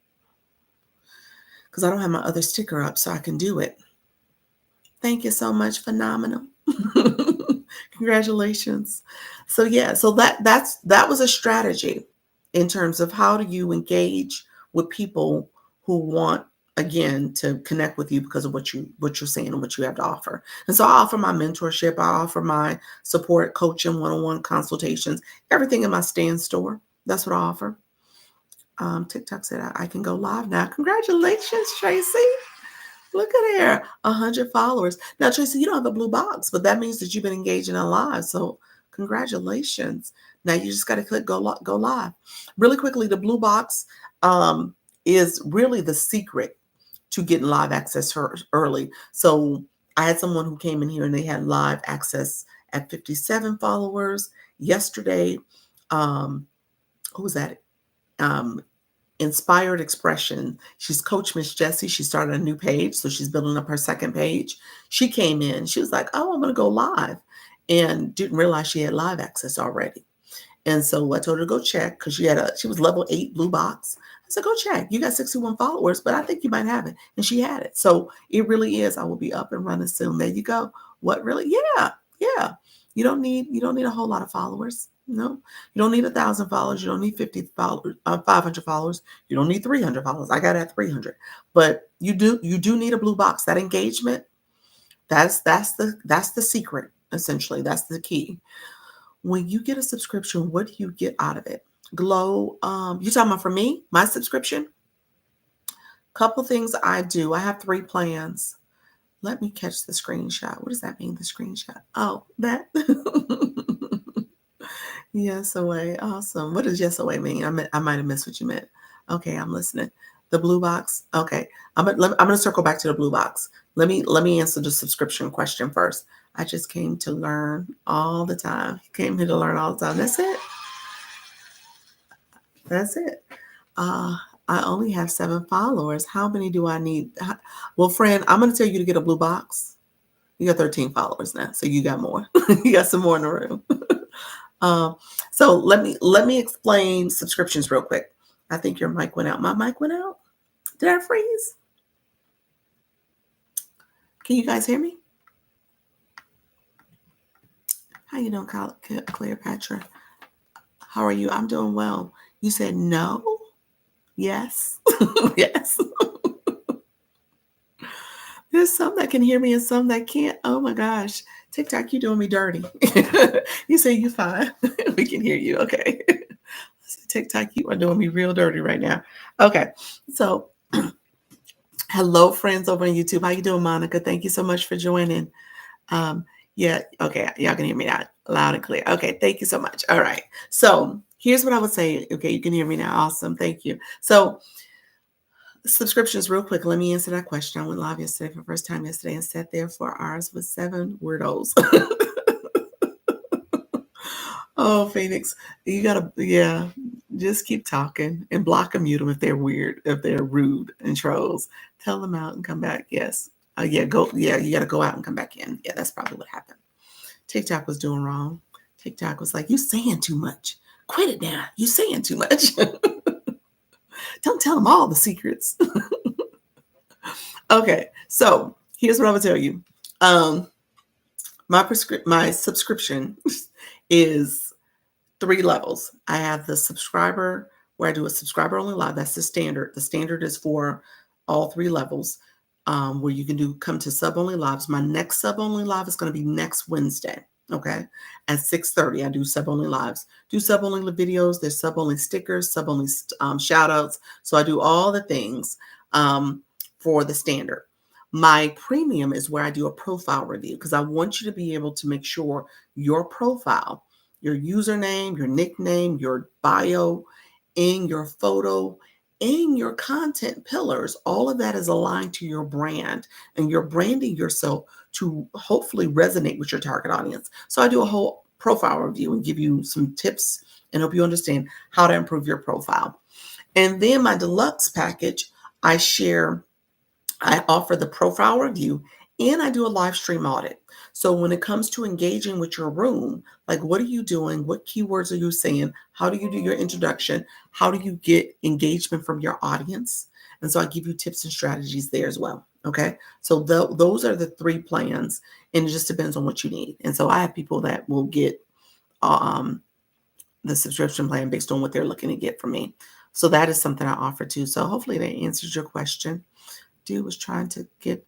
because I don't have my other sticker up, so I can do it. Thank you so much. Phenomenal. Congratulations. So yeah, so that was a strategy in terms of how do you engage with people who want, again, to connect with you because of what you're saying and what you have to offer. And so I offer my mentorship, I offer my support, coaching, one-on-one consultations, everything in my stand store. That's what I offer. TikTok said I can go live now. Congratulations, Tracy. Look at here, 100 followers. Now, Tracy, you don't have a blue box, but that means that you've been engaging in live. So congratulations. Now you just got to click go live. Really quickly, the blue box is really the secret to getting live access early. So I had someone who came in here and they had live access at 57 followers. Yesterday, who was that? Inspired Expression. She's Coach Miss Jessie. She started a new page, so she's building up her second page. She came in. She was like, "Oh, I'm going to go live," and didn't realize she had live access already. And so I told her to go check because she was level 8 blue box. I said, "Go check. You got 61 followers, but I think you might have it." And she had it. So it really is. I will be up and running soon. There you go. What really? Yeah, yeah. You don't need a whole lot of followers. No, you don't need 1,000 followers. You don't need 50 followers, 500 followers. You don't need 300 followers. I got at 300, but you do need a blue box. That engagement, that's the secret. Essentially, that's the key. When you get a subscription, what do you get out of it? Glow. You talking about for me, my subscription? Couple things I do. I have 3 plans. Let me catch the screenshot. What does that mean? The screenshot. Oh, that. Yes away. Awesome. What does yes away mean? I might have missed what you meant. Okay, I'm listening. The blue box. Okay. I'm gonna circle back to the blue box. Let me answer the subscription question first. I just came to learn all the time. Came here to learn all the time. That's it. That's it. I only have 7 followers. How many do I need? Well, friend, I'm gonna tell you to get a blue box. You got 13 followers now, so you got more. You got some more in the room. So let me explain subscriptions real quick. I think your mic went out. My mic went out. Did I freeze? Can you guys hear me? How you doing, Cleopatra? How are you? I'm doing well. You said no? Yes. Yes. There's some that can hear me and some that can't. Oh my gosh. TikTok, you doing me dirty. You say you fine. We can hear you. Okay. TikTok, you are doing me real dirty right now. Okay. So hello, friends over on YouTube. How you doing, Monica? Thank you so much for joining. Yeah, okay. Y'all can hear me now loud and clear. Okay, thank you so much. All right. So here's what I would say. Okay, you can hear me now. Awesome. Thank you. So subscriptions, real quick. Let me answer that question. I went live yesterday for the first time yesterday and sat there for hours with 7 weirdos. Oh, Phoenix, you gotta, yeah, just keep talking and block and mute them if they're weird, if they're rude and trolls. Tell them out and come back. Yes. You gotta go out and come back in. Yeah, that's probably what happened. TikTok was doing wrong. TikTok was like, you saying too much. Quit it now. You saying too much. Don't tell them all the secrets. Okay, so here's what I would tell you. My subscription is 3 levels. I have the subscriber where I do a subscriber only live. That's the standard. The standard is for all 3 levels, where you can come to sub only lives. My next sub only live is going to be next Wednesday. Okay, at 6:30, I do sub only lives. Do sub only videos. There's sub only stickers, sub only shout outs. So I do all the things for the standard. My premium is where I do a profile review because I want you to be able to make sure your profile, your username, your nickname, your bio, and your photo in your content pillars, all of that is aligned to your brand, and you're branding yourself to hopefully resonate with your target audience. So I do a whole profile review and give you some tips and help you understand how to improve your profile. And then my deluxe package, I offer the profile review, and I do a live stream audit. So when it comes to engaging with your room, like what are you doing? What keywords are you saying? How do you do your introduction? How do you get engagement from your audience? And so I give you tips and strategies there as well. Okay. So those are the 3 plans, and it just depends on what you need. And so I have people that will get um, the subscription plan based on what they're looking to get from me. So that is something I offer too. So hopefully that answers your question. Dude was trying to get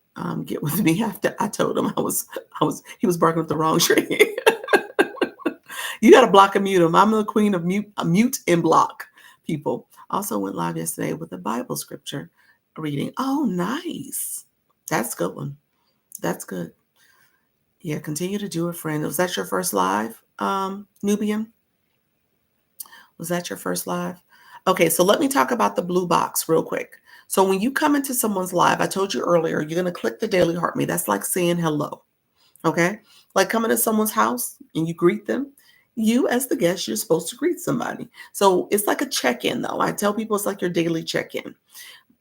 with me after I told him he was barking up the wrong tree. You got to block and mute him. I'm the queen of mute and block people. Also went live yesterday with a Bible scripture reading. Oh, nice. That's a good one. That's good. Yeah, continue to do it, friend. Was that your first live, Nubian? Was that your first live? Okay, so let me talk about the blue box real quick. So when you come into someone's live, I told you earlier, you're going to click the Daily Heart Me. That's like saying hello. Okay? Like coming to someone's house and you greet them. You, as the guest, you're supposed to greet somebody. So it's like a check-in, though. I tell people it's like your daily check-in.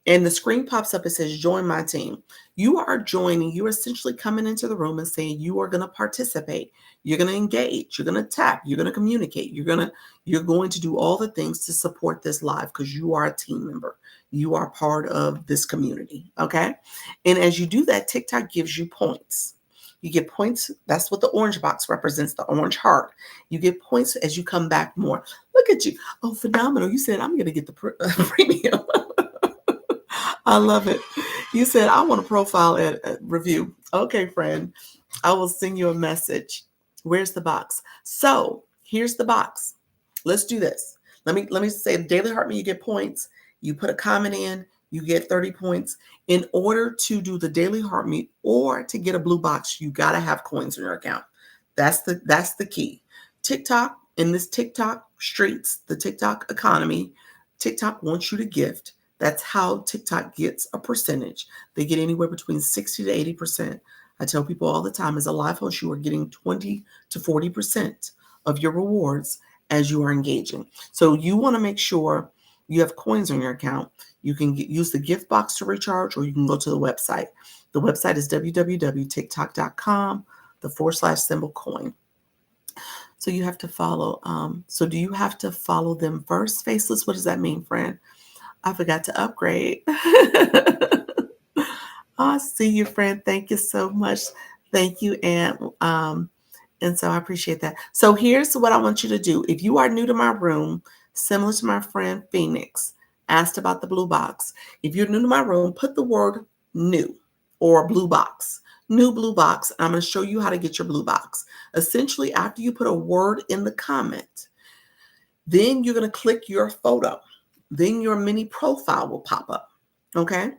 And the screen pops up, it says, join my team. You are joining, you're essentially coming into the room and saying you are going to participate. You're going to engage, you're going to tap, you're going to communicate, you're going to do all the things to support this live because you are a team member. You are part of this community. Okay. And as you do that, TikTok gives you points. You get points. That's what the orange box represents, the orange heart. You get points as you come back more. Look at you. Oh, phenomenal. You said, I'm going to get the premium. I love it. You said, I want a profile review. Okay, friend. I will send you a message. Where's the box? So here's the box. Let's do this. Let me say Daily Heart Me, you get points. You put a comment in, you get 30 points. In order to do the Daily Heart Me or to get a blue box, you got to have coins in your account. That's the key. TikTok, in this TikTok streets, the TikTok economy, TikTok wants you to gift. That's how TikTok gets a percentage. They get anywhere between 60 to 80%. I tell people all the time, as a live host, you are getting 20 to 40% of your rewards as you are engaging. So you want to make sure you have coins on your account. You can use the gift box to recharge, or you can go to the website. The website is www.tiktok.com/coin. So you have to follow. So do you have to follow them first? Faceless, what does that mean, friend? I forgot to upgrade. I see you, friend. Thank you so much. Thank you, and so I appreciate that. So here's what I want you to do. If you are new to my room, similar to my friend Phoenix, asked about the blue box. If you're new to my room, put the word new or blue box. New blue box. I'm going to show you how to get your blue box. Essentially, after you put a word in the comment, then you're going to click your photo. Then your mini profile will pop up. Okay.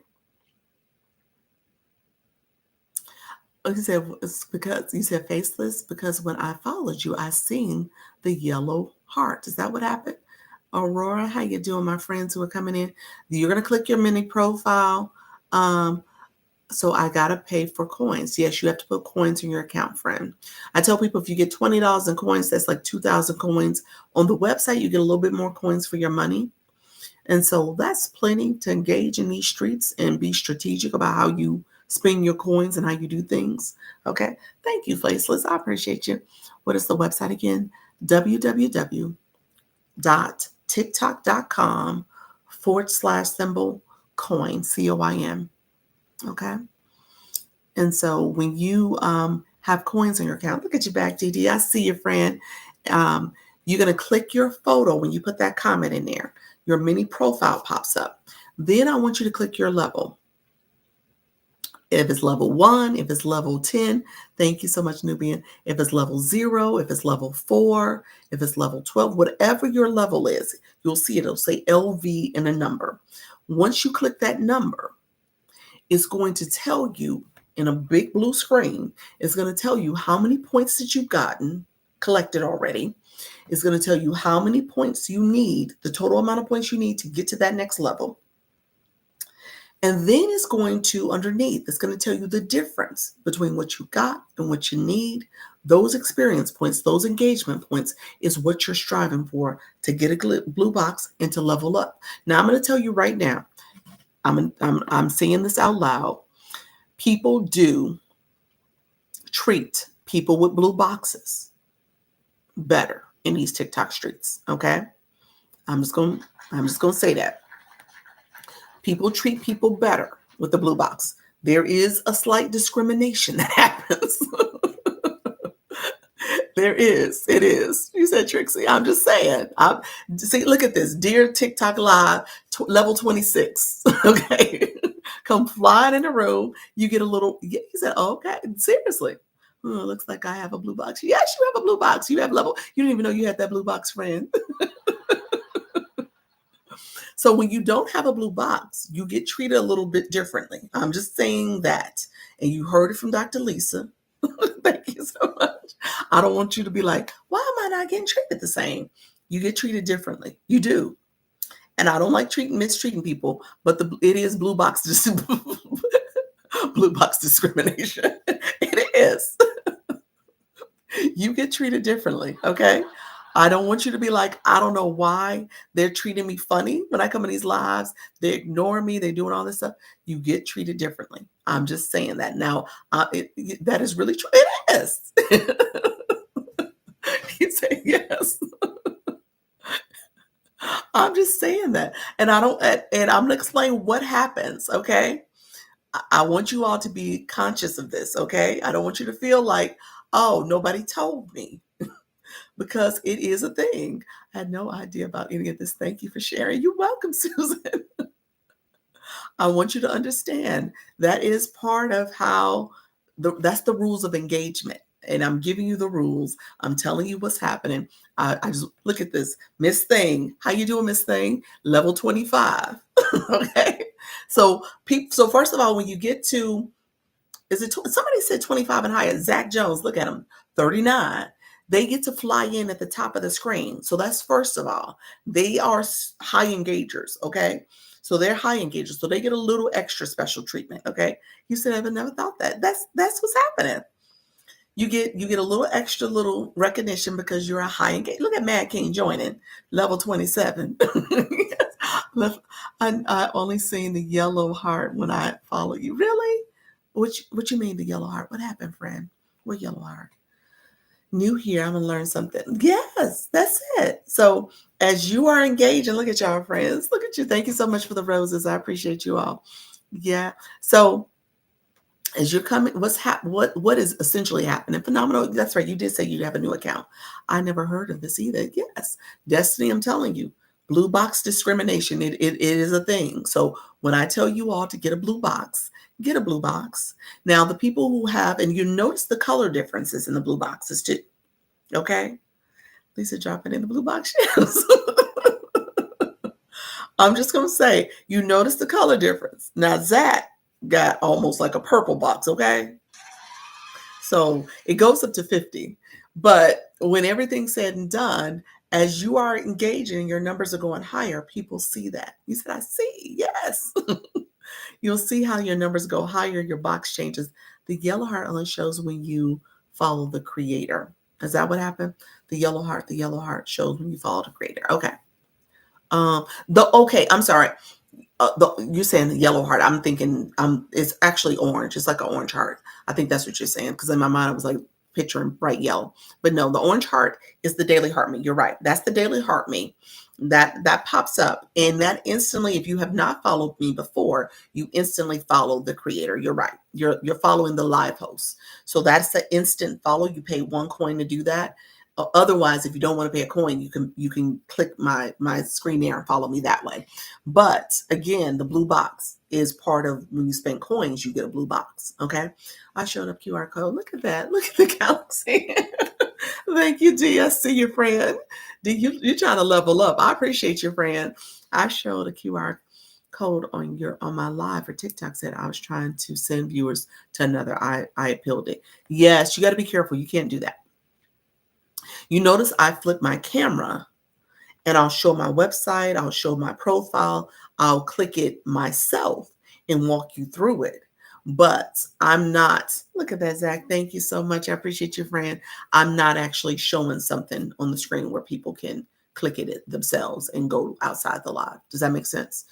You said it's because you said faceless because when I followed you, I seen the yellow heart. Is that what happened? Aurora, how you doing, my friends who are coming in? You're gonna click your mini profile. So I gotta pay for coins. Yes, you have to put coins in your account, friend. I tell people if you get $20 in coins, that's like 2,000 coins. On the website, you get a little bit more coins for your money. And so that's plenty to engage in these streets and be strategic about how you spend your coins and how you do things. Okay. Thank you, Faceless. I appreciate you. What is the website again? www.tiktok.com/coin, COIN. Okay. And so when you have coins in your account, look at your back, DD. I see your friend. You're going to click your photo when you put that comment in there. Your mini profile pops up. Then I want you to click your level. If it's level 1, if it's level 10, thank you so much, Nubian. If it's level 0, if it's level 4, if it's level 12, whatever your level is, you'll see it'll say LV and a number. Once you click that number, it's going to tell you in a big blue screen, it's going to tell you how many points that you've gotten, collected already. It's going to tell you how many points you need, the total amount of points you need to get to that next level. And then it's going to, underneath, it's going to tell you the difference between what you got and what you need. Those experience points, those engagement points is what you're striving for to get a blue box and to level up. Now, I'm going to tell you right now, I'm saying this out loud. People do treat people with blue boxes better in these TikTok streets. Okay. I'm just going to say that. People treat people better with the blue box. There is a slight discrimination that happens. There is. It is. You said, Trixie. I'm just saying. See, look at this. Dear TikTok Live, level 26. Okay. Come flying in the room. You get a little, he said, oh, okay. Seriously. Looks like I have a blue box. Yes, you have a blue box. You have level. You didn't even know you had that blue box, friend. So when you don't have a blue box, you get treated a little bit differently. I'm just saying that. And you heard it from Dr. Lisa. Thank you so much. I don't want you to be like, why am I not getting treated the same? You get treated differently. You do. And I don't like mistreating people, but it is blue box blue box discrimination. It is. You get treated differently, okay? I don't want you to be like, I don't know why they're treating me funny when I come in these lives. They ignore me. They're doing all this stuff. You get treated differently. I'm just saying that. Now, that is really true. It is. You say yes. I'm just saying that. And I'm going to explain what happens, okay? I want you all to be conscious of this, okay? I don't want you to feel like, oh, nobody told me. Because it is a thing. I had no idea about any of this. Thank you for sharing. You're welcome, Susan. I want you to understand that is part of how that's the rules of engagement. And I'm giving you the rules. I'm telling you what's happening. I just look at this. Miss Thing. How you doing, Miss Thing? Level 25. Okay. So first of all, when you get to, somebody said 25 and higher. Zach Jones, look at him, 39. They get to fly in at the top of the screen. So that's first of all. They are high engagers, okay? So they're high engagers. So they get a little extra special treatment, okay? You said, I've never thought that. That's what's happening. You get a little extra little recognition because you're a high engaged. Look at Mad King joining, level 27. I only seen the yellow heart when I follow you. Really? What you mean the yellow heart? What happened, friend? What yellow heart? New here, I'm gonna learn something. Yes, that's it. So as you are engaged, and look at y'all, friends. Look at you. Thank you so much for the roses. I appreciate you all. Yeah. So as you're coming, what is essentially happening? Phenomenal. That's right. You did say you have a new account. I never heard of this either. Yes, Destiny. I'm telling you, blue box discrimination. It is a thing. So when I tell you all to get a blue box, get a blue box. Now the people who have, and you notice the color differences in the blue boxes too. Okay, Lisa dropping in the blue box. Yes. I'm just gonna say, you notice the color difference. Now Zach got almost like a purple box, okay? So it goes up to 50. But when everything's said and done, as you are engaging, your numbers are going higher. People see that. You said, I see. Yes. You'll see how your numbers go higher, your box changes. The yellow heart only shows when you follow the creator. Is that what happened? The yellow heart shows when you follow the creator. Okay. I'm sorry. You're saying the yellow heart. I'm thinking it's actually orange. It's like an orange heart. I think that's what you're saying. Because in my mind, I was like picturing bright yellow. But no, the orange heart is the daily heart me. You're right. That's the daily heart me. That pops up. And that instantly, if you have not followed me before, you instantly follow the creator. You're right. You're following the live host. So that's the instant follow. You pay 1 coin to do that. Otherwise, if you don't want to pay a coin, you can click my screen there and follow me that way. But again, the blue box is part of when you spend coins, you get a blue box. Okay. I showed up QR code. Look at that. Look at the galaxy. Thank you, D. I see your friend. D, you're trying to level up. I appreciate your friend. I showed a QR code on my live for TikTok. Said I was trying to send viewers to another. I appealed it. Yes, you got to be careful. You can't do that. You notice I flip my camera and I'll show my website, I'll show my profile, I'll click it myself and walk you through it. But I'm not, look at that, Zach. Thank you so much. I appreciate you, friend. I'm not actually showing something on the screen where people can click it themselves and go outside the live. Does that make sense?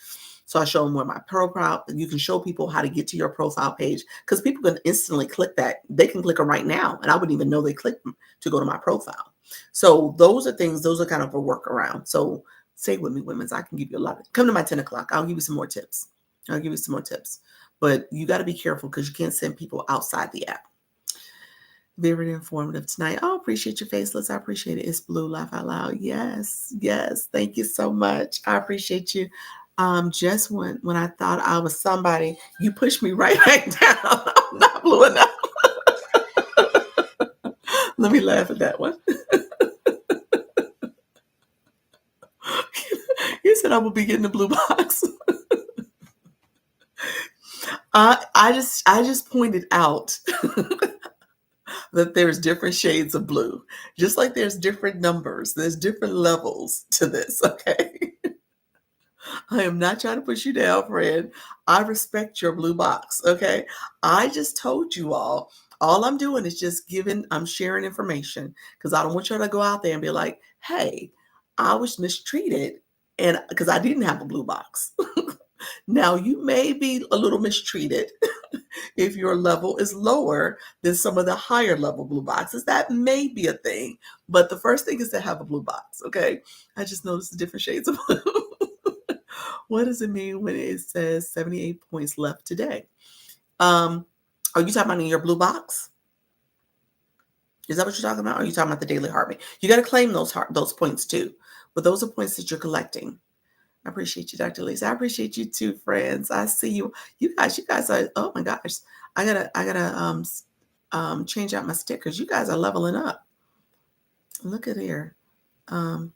So I show them where my profile, you can show people how to get to your profile page because people can instantly click that. They can click it right now and I wouldn't even know they clicked to go to my profile. So those are things, those are kind of a workaround. So stay with me, women's. I can give you a lot of, come to my 10 o'clock. I'll give you some more tips. I'll give you some more tips. But you got to be careful because you can't send people outside the app. Very informative tonight. Oh, appreciate your faceless. I appreciate it. It's Blue, laugh out loud. Yes, yes. Thank you so much. I appreciate you. Just when I thought I was somebody, you pushed me right back down. I'm not blue enough. Let me laugh at that one. You said I will be getting the blue box. I just pointed out that there's different shades of blue, just like there's different numbers, there's different levels to this. Okay, I am not trying to push you down, friend. I respect your blue box. Okay, I just told you all. All I'm doing is just giving. I'm sharing information because I don't want you to go out there and be like, "Hey, I was mistreated," and because I didn't have a blue box. Now you may be a little mistreated if your level is lower than some of the higher level blue boxes. That may be a thing, but the first thing is to have a blue box, okay? I just noticed the different shades of blue. What does it mean when it says 78 points left today? Are you talking about in your blue box? Is that what you're talking about? Or are you talking about the daily heartbeat? You got to claim those points too, but those are points that you're collecting. I appreciate you, Dr. Lisa. I appreciate you too, friends. I see you. You guys are, oh my gosh. I gotta change out my stickers. You guys are leveling up. Look at here. So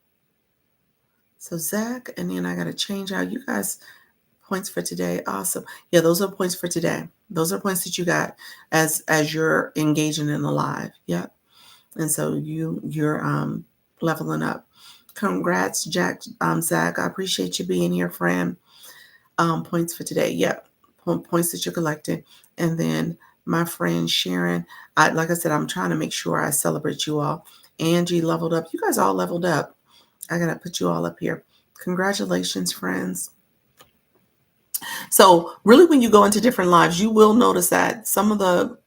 Zach, and then I gotta change out you guys points for today. Awesome. Yeah, those are points for today. Those are points that you got as you're engaging in the live. Yep. And so you're leveling up. Congrats, Zach. I appreciate you being here, friend. Points for today. Yep. Points that you're collecting. And then my friend Sharon, like I said, I'm trying to make sure I celebrate you all. Angie leveled up. You guys all leveled up. I got to put you all up here. Congratulations, friends. So really, when you go into different lives, you will notice that some of the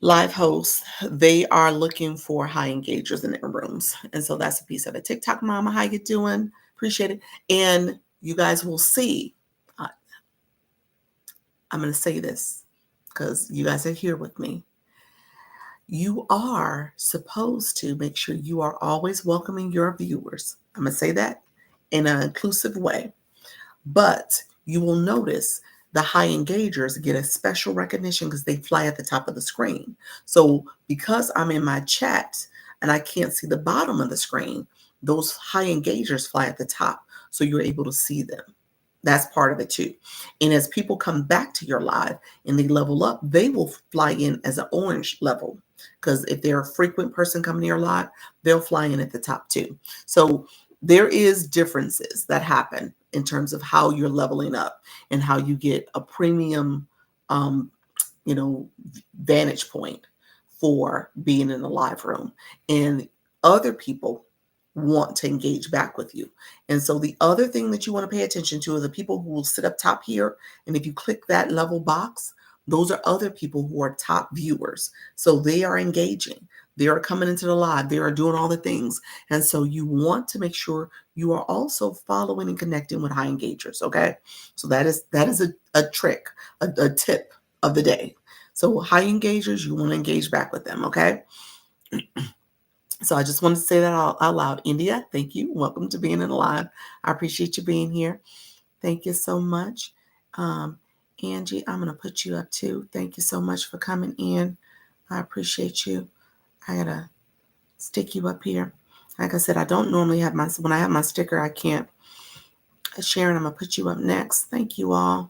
live hosts, they are looking for high engagers in their rooms. And so that's a piece of it. TikTok Mama, how you doing? Appreciate it. And you guys will see. I'm going to say this because you guys are here with me. You are supposed to make sure you are always welcoming your viewers. I'm going to say that in an inclusive way. But you will notice the high engagers get a special recognition because they fly at the top of the screen. So because I'm in my chat and I can't see the bottom of the screen, those high engagers fly at the top. So you're able to see them. That's part of it too. And as people come back to your live and they level up, they will fly in as an orange level. Because if they're a frequent person coming to your live, they'll fly in at the top too. So there is differences that happen in terms of how you're leveling up and how you get a premium, vantage point for being in the live room. And other people want to engage back with you. And so the other thing that you want to pay attention to are the people who will sit up top here. And if you click that level box, those are other people who are top viewers. So they are engaging. They are coming into the live. They are doing all the things. And so you want to make sure you are also following and connecting with high engagers. Okay. So that is a trick, a tip of the day. So high engagers, you want to engage back with them. Okay. So I just wanted to say that out loud. India, thank you. Welcome to being in the live. I appreciate you being here. Thank you so much. Angie, I'm going to put you up too. Thank you so much for coming in. I appreciate you. I got to stick you up here. Like I said, I don't normally have when I have my sticker, I can't. Sharon, I'm going to put you up next. Thank you all.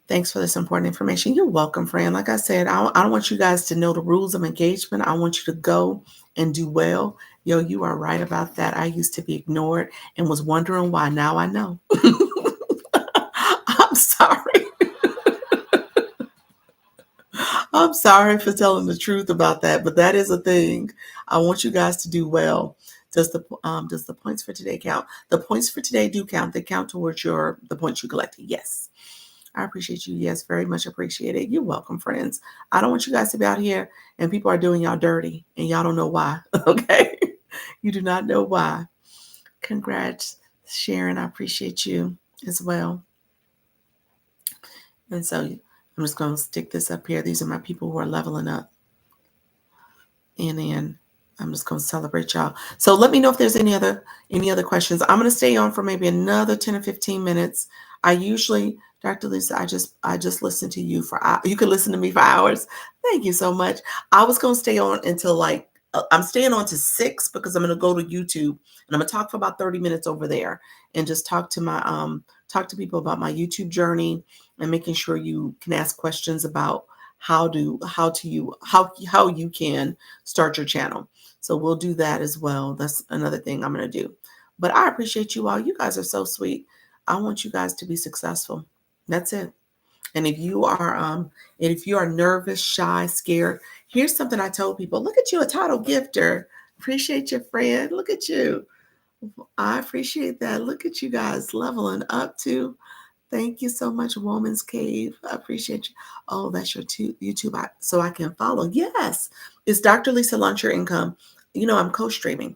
Thanks for this important information. You're welcome, friend. Like I said, I don't want you guys to know the rules of engagement. I want you to go and do well. Yo, you are right about that. I used to be ignored and was wondering why. Now I know. I'm sorry. I'm sorry for telling the truth about that, but that is a thing. I want you guys to do well. Does the points for today count? The points for today do count. They count towards the points you collected. Yes. I appreciate you. Yes, very much appreciated. You're welcome, friends. I don't want you guys to be out here and people are doing y'all dirty and y'all don't know why. Okay. You do not know why. Congrats, Sharon. I appreciate you as well. And so I'm just going to stick this up here. These are my people who are leveling up. And then I'm just going to celebrate y'all. So let me know if there's any other questions. I'm going to stay on for maybe another 10 or 15 minutes. I usually, Dr. Lisa, I just listen to you for hours. You can listen to me for hours. Thank you so much. I was going to stay on until I'm staying on to 6 because I'm going to go to YouTube and I'm going to talk for about 30 minutes over there and just talk to people about my YouTube journey and making sure you can ask questions about how you can start your channel. So we'll do that as well. That's another thing I'm going to do. But I appreciate you all. You guys are so sweet. I want you guys to be successful. That's it. And if you are nervous, shy, scared, here's something I told people. Look at you, a title gifter. Appreciate your friend. Look at you. I appreciate that. Look at you guys leveling up too. Thank you so much, Woman's Cave. I appreciate you. Oh, that's your YouTube, so I can follow. Yes, it's Dr. Lisa Launch Your Income. I'm co-streaming.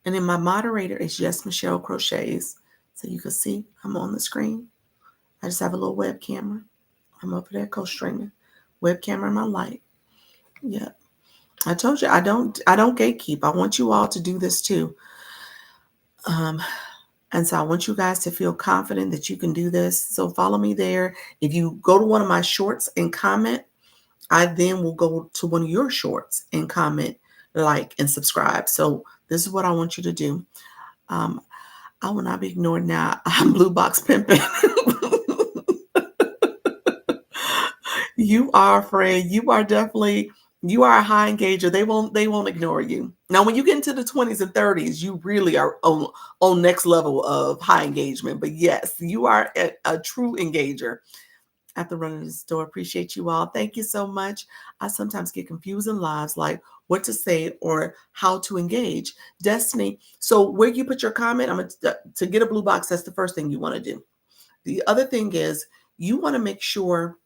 And then my moderator is Yes Michelle Crochets. So you can see I'm on the screen. I just have a little web camera. I'm over there co-streaming. Web camera and my light. Yeah. I told you I don't gatekeep. I want you all to do this too. And so I want you guys to feel confident that you can do this. So follow me there. If you go to one of my shorts and comment, I then will go to one of your shorts and comment, like, and subscribe. So this is what I want you to do. I will not be ignored now. I'm blue box pimping. You are a friend. You are a high engager. They won't ignore you. Now, when you get into the 20s and 30s, you really are on next level of high engagement. But yes, you are a true engager. After running the store, appreciate you all. Thank you so much. I sometimes get confused in lives, like what to say or how to engage. Destiny. So where you put your comment, to get a blue box. That's the first thing you want to do. The other thing is you want to make sure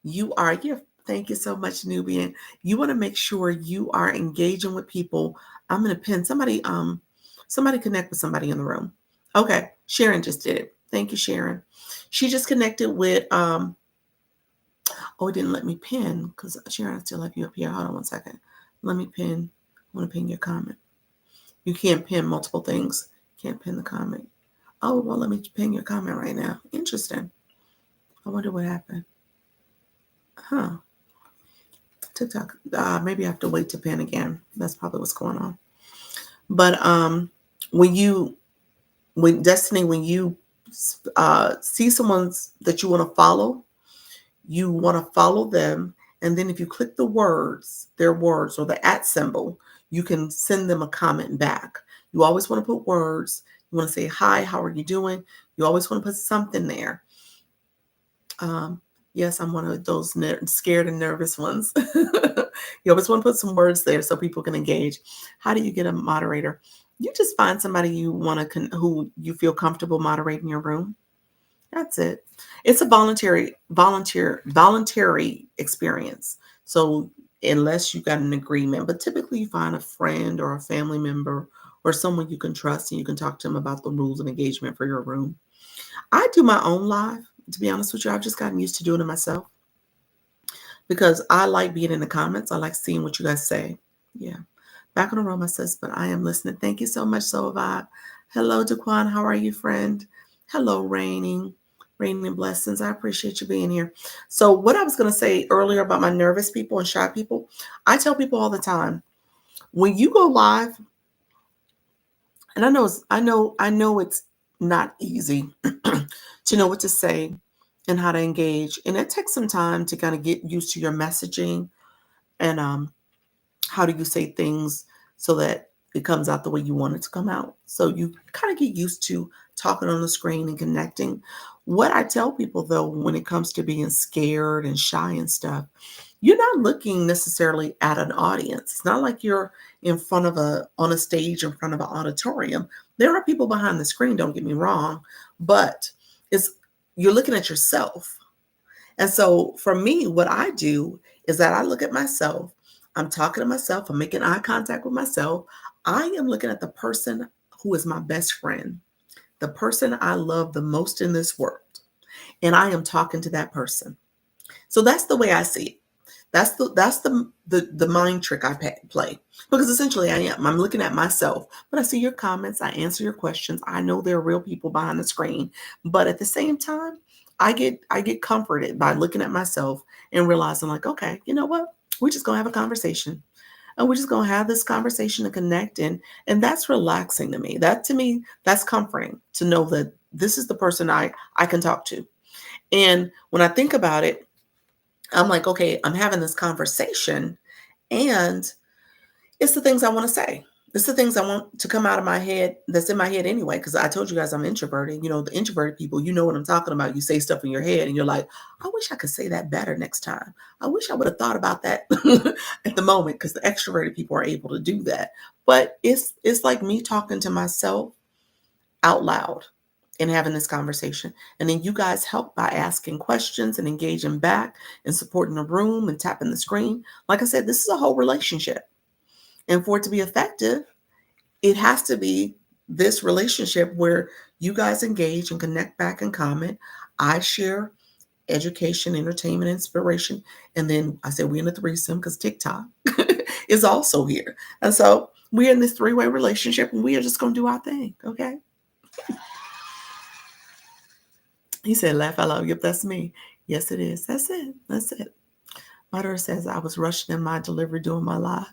you are here. Thank you so much, Nubian. You want to make sure you are engaging with people. I'm going to pin somebody connect with somebody in the room. Okay. Sharon just did it. Thank you, Sharon. She just connected with, oh, it didn't let me pin because Sharon, I still have you up here. Hold on one second. Let me pin. I want to pin your comment. You can't pin multiple things. Can't pin the comment. Oh, well, let me pin your comment right now. Interesting. I wonder what happened. Huh. TikTok. Maybe I have to wait to pin again. That's probably what's going on. But when you see someone that you want to follow, you want to follow them, and then if you click their words or the @ symbol, you can send them a comment back. You always want to put words. You want to say hi, how are you doing? You always want to put something there. Yes, I'm one of those scared and nervous ones. You always want to put some words there so people can engage. How do you get a moderator? You just find somebody you want to who you feel comfortable moderating your room. That's it. It's a voluntary experience. So unless you got an agreement, but typically you find a friend or a family member or someone you can trust and you can talk to them about the rules of engagement for your room. I do my own live. To be honest with you, I've just gotten used to doing it myself because I like being in the comments. I like seeing what you guys say. Yeah. Back on the room, I says, but I am listening. Thank you so much, Sova. Hello, Daquan. How are you, friend? Hello, Raining Blessings. I appreciate you being here. So what I was going to say earlier about my nervous people and shy people, I tell people all the time, when you go live, and I know it's not easy to know what to say and how to engage. And it takes some time to kind of get used to your messaging and how do you say things so that it comes out the way you want it to come out. So you kind of get used to talking on the screen and connecting. What I tell people though, when it comes to being scared and shy and stuff, you're not looking necessarily at an audience. It's not like you're in front of on a stage in front of an auditorium. There are people behind the screen, don't get me wrong, but it's you're looking at yourself. And so for me, what I do is that I look at myself, I'm talking to myself, I'm making eye contact with myself. I am looking at the person who is my best friend, the person I love the most in this world. And I am talking to that person. So that's the way I see it. That's the mind trick I play, because essentially I am. I'm looking at myself, but I see your comments. I answer your questions. I know there are real people behind the screen, but at the same time, I get comforted by looking at myself and realizing like, okay, you know what? We're just gonna have a conversation, and we're just gonna have this conversation and connect, and that's relaxing to me. That to me, that's comforting to know that this is the person I can talk to. And when I think about it, I'm like, okay, I'm having this conversation and it's the things I want to say. It's the things I want to come out of my head that's in my head anyway. Because I told you guys I'm introverted. You know, the introverted people, you know what I'm talking about. You say stuff in your head and you're like, I wish I could say that better next time. I wish I would have thought about that at the moment, because the extroverted people are able to do that. But it's like me talking to myself out loud and having this conversation. And then you guys help by asking questions and engaging back and supporting the room and tapping the screen. Like I said, this is a whole relationship. And for it to be effective, it has to be this relationship where you guys engage and connect back and comment. I share education, entertainment, inspiration. And then I said we're in a threesome because TikTok is also here. And so we're in this three-way relationship and we are just going to do our thing. Okay. He said, laugh out loud. Yep, that's me. Yes, it is. That's it. That's it. My daughter says I was rushing in my delivery doing my live.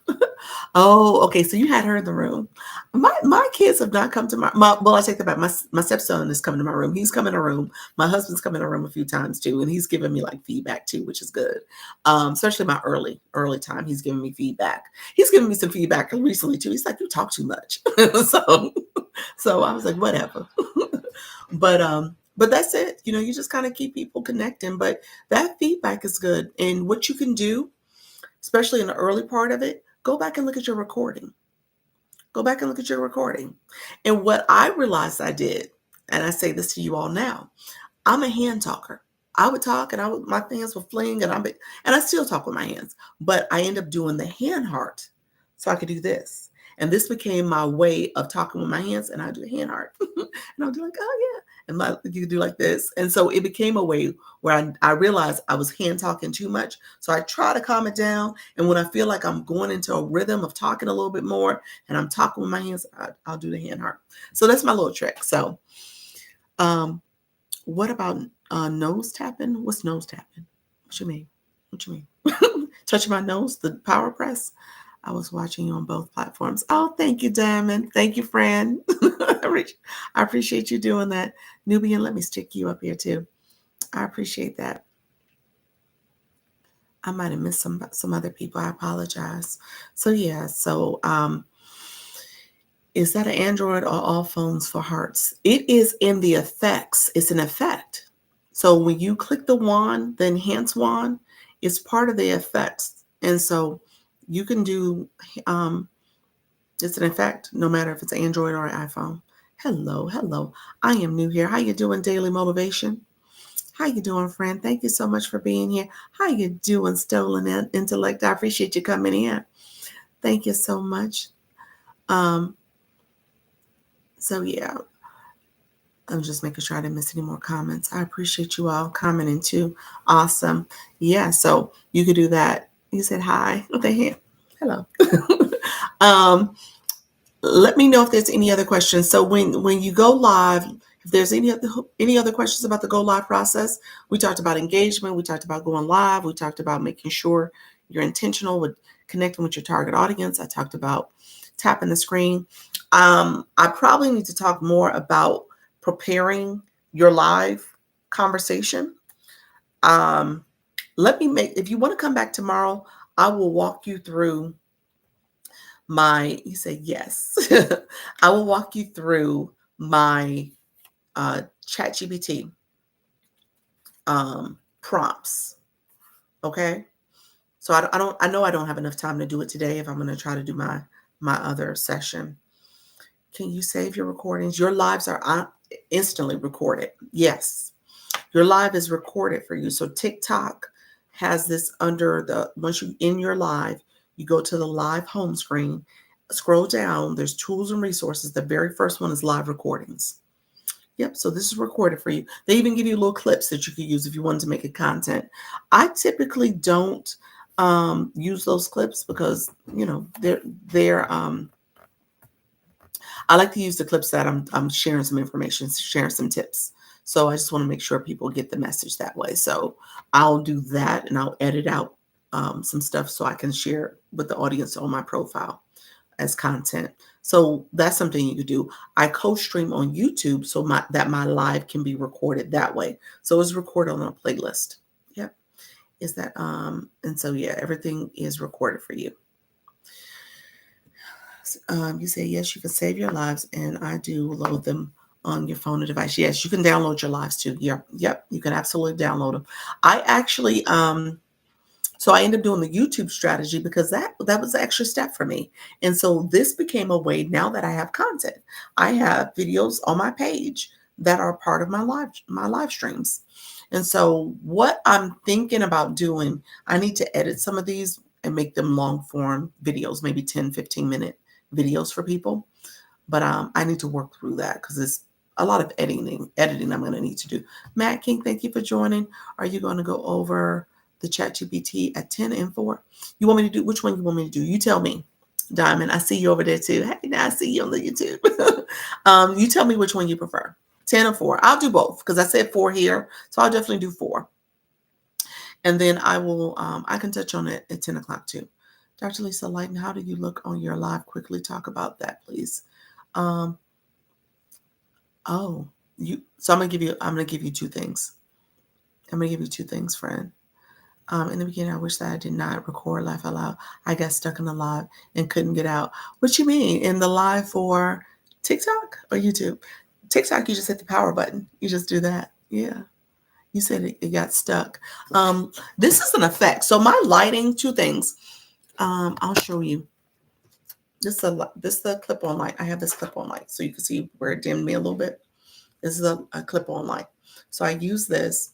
Oh, okay. So you had her in the room. My kids have not come to well, I take that back. My stepson is coming to my room. He's come in a room. My husband's come in a room a few times too, and he's giving me like feedback too, which is good. Especially my early time, he's giving me feedback. He's giving me some feedback recently too. He's like, you talk too much. so so I was like, whatever. But that's it. You know, you just kind of keep people connecting. But that feedback is good. And what you can do, especially in the early part of it, go back and look at your recording. Go back and look at your recording. And what I realized I did, and I say this to you all now, I'm a hand talker. I would talk and my hands would fling and I still talk with my hands, but I end up doing the hand heart so I could do this. And this became my way of talking with my hands, and I do the hand heart. And I'll do like, oh yeah. And you can do like this. And so it became a way where I realized I was hand talking too much. So I try to calm it down. And when I feel like I'm going into a rhythm of talking a little bit more and I'm talking with my hands, I'll do the hand heart. So that's my little trick. So what about nose tapping? What's nose tapping? What you mean? What you mean? Touching my nose, the power press? I was watching you on both platforms. Oh, thank you, Diamond. Thank you, friend. I appreciate you doing that. Nubian, let me stick you up here too. I appreciate that. I might have missed some other people. I apologize. So yeah, so is that an Android or all phones for hearts? It is in the effects. It's an effect. So when you click the wand, the enhance wand, it's part of the effects. And so you can do, it's an effect, no matter if it's Android or iPhone. Hello, hello. I am new here. How you doing, Daily Motivation? How you doing, friend? Thank you so much for being here. How you doing, Stolen Intellect? I appreciate you coming in. Thank you so much. So yeah, I'm just making sure I didn't miss any more comments. I appreciate you all commenting too. Awesome. Yeah, so you could do that. You said hi. Okay, hello. Let me know if there's any other questions. So when you go live, if there's any other questions about the go live process, we talked about engagement, we talked about going live, we talked about making sure you're intentional with connecting with your target audience. I talked about tapping the screen. I probably need to talk more about preparing your live conversation. If you want to come back tomorrow, I will walk you through you say yes. I will walk you through my ChatGPT prompts. Okay. So I know I don't have enough time to do it today if I'm going to try to do my other session. Can you save your recordings? Your lives are instantly recorded. Yes. Your live is recorded for you. So TikTok has this once you in your live, you go to the live home screen, scroll down, there's tools and resources. The very first one is live recordings. Yep, so this is recorded for you. They even give you little clips that you could use if you wanted to make it content. I typically don't use those clips because, they're I like to use the clips that I'm sharing some information, sharing some tips. So I just want to make sure people get the message that way. So I'll do that and I'll edit out some stuff so I can share with the audience on my profile as content. So that's something you could do. I co-stream on YouTube so my live can be recorded that way. So it's recorded on a playlist. Yep. Is that and so yeah, everything is recorded for you. You say yes, you can save your lives, and I do load them on your phone or device. Yes, you can download your lives too. Yep, you can absolutely download them. I actually so I ended up doing the YouTube strategy because that was an extra step for me. And so this became a way now that I have content. I have videos on my page that are part of my live streams. And so what I'm thinking about doing, I need to edit some of these and make them long form videos, maybe 10, 15-minute videos for people. But I need to work through that because it's a lot of editing I'm going to need to do. Matt King, thank you for joining. Are you going to go over the ChatGPT at 10 and 4? You want me to do, which one you want me to do? You tell me. Diamond, I see you over there too. Hey, now I see you on the YouTube. You tell me which one you prefer, 10 or 4. I'll do both because I said 4 here. So I'll definitely do 4. And then I can touch on it at 10 o'clock too. Dr. Lisa Lighten, how do you look on your live? Quickly talk about that, please. So I'm gonna give you 2 things. I'm gonna give you 2 things, friend. In the beginning, I wish that I did not record Laugh Out Loud. I got stuck in the live and couldn't get out. What you mean? In the live for TikTok or YouTube? TikTok, you just hit the power button. You just do that. Yeah. You said it got stuck. This is an effect. So my lighting, 2 things. I'll show you. This is the clip-on light. I have this clip-on light, so you can see where it dimmed me a little bit. This is a clip-on light. So I use this,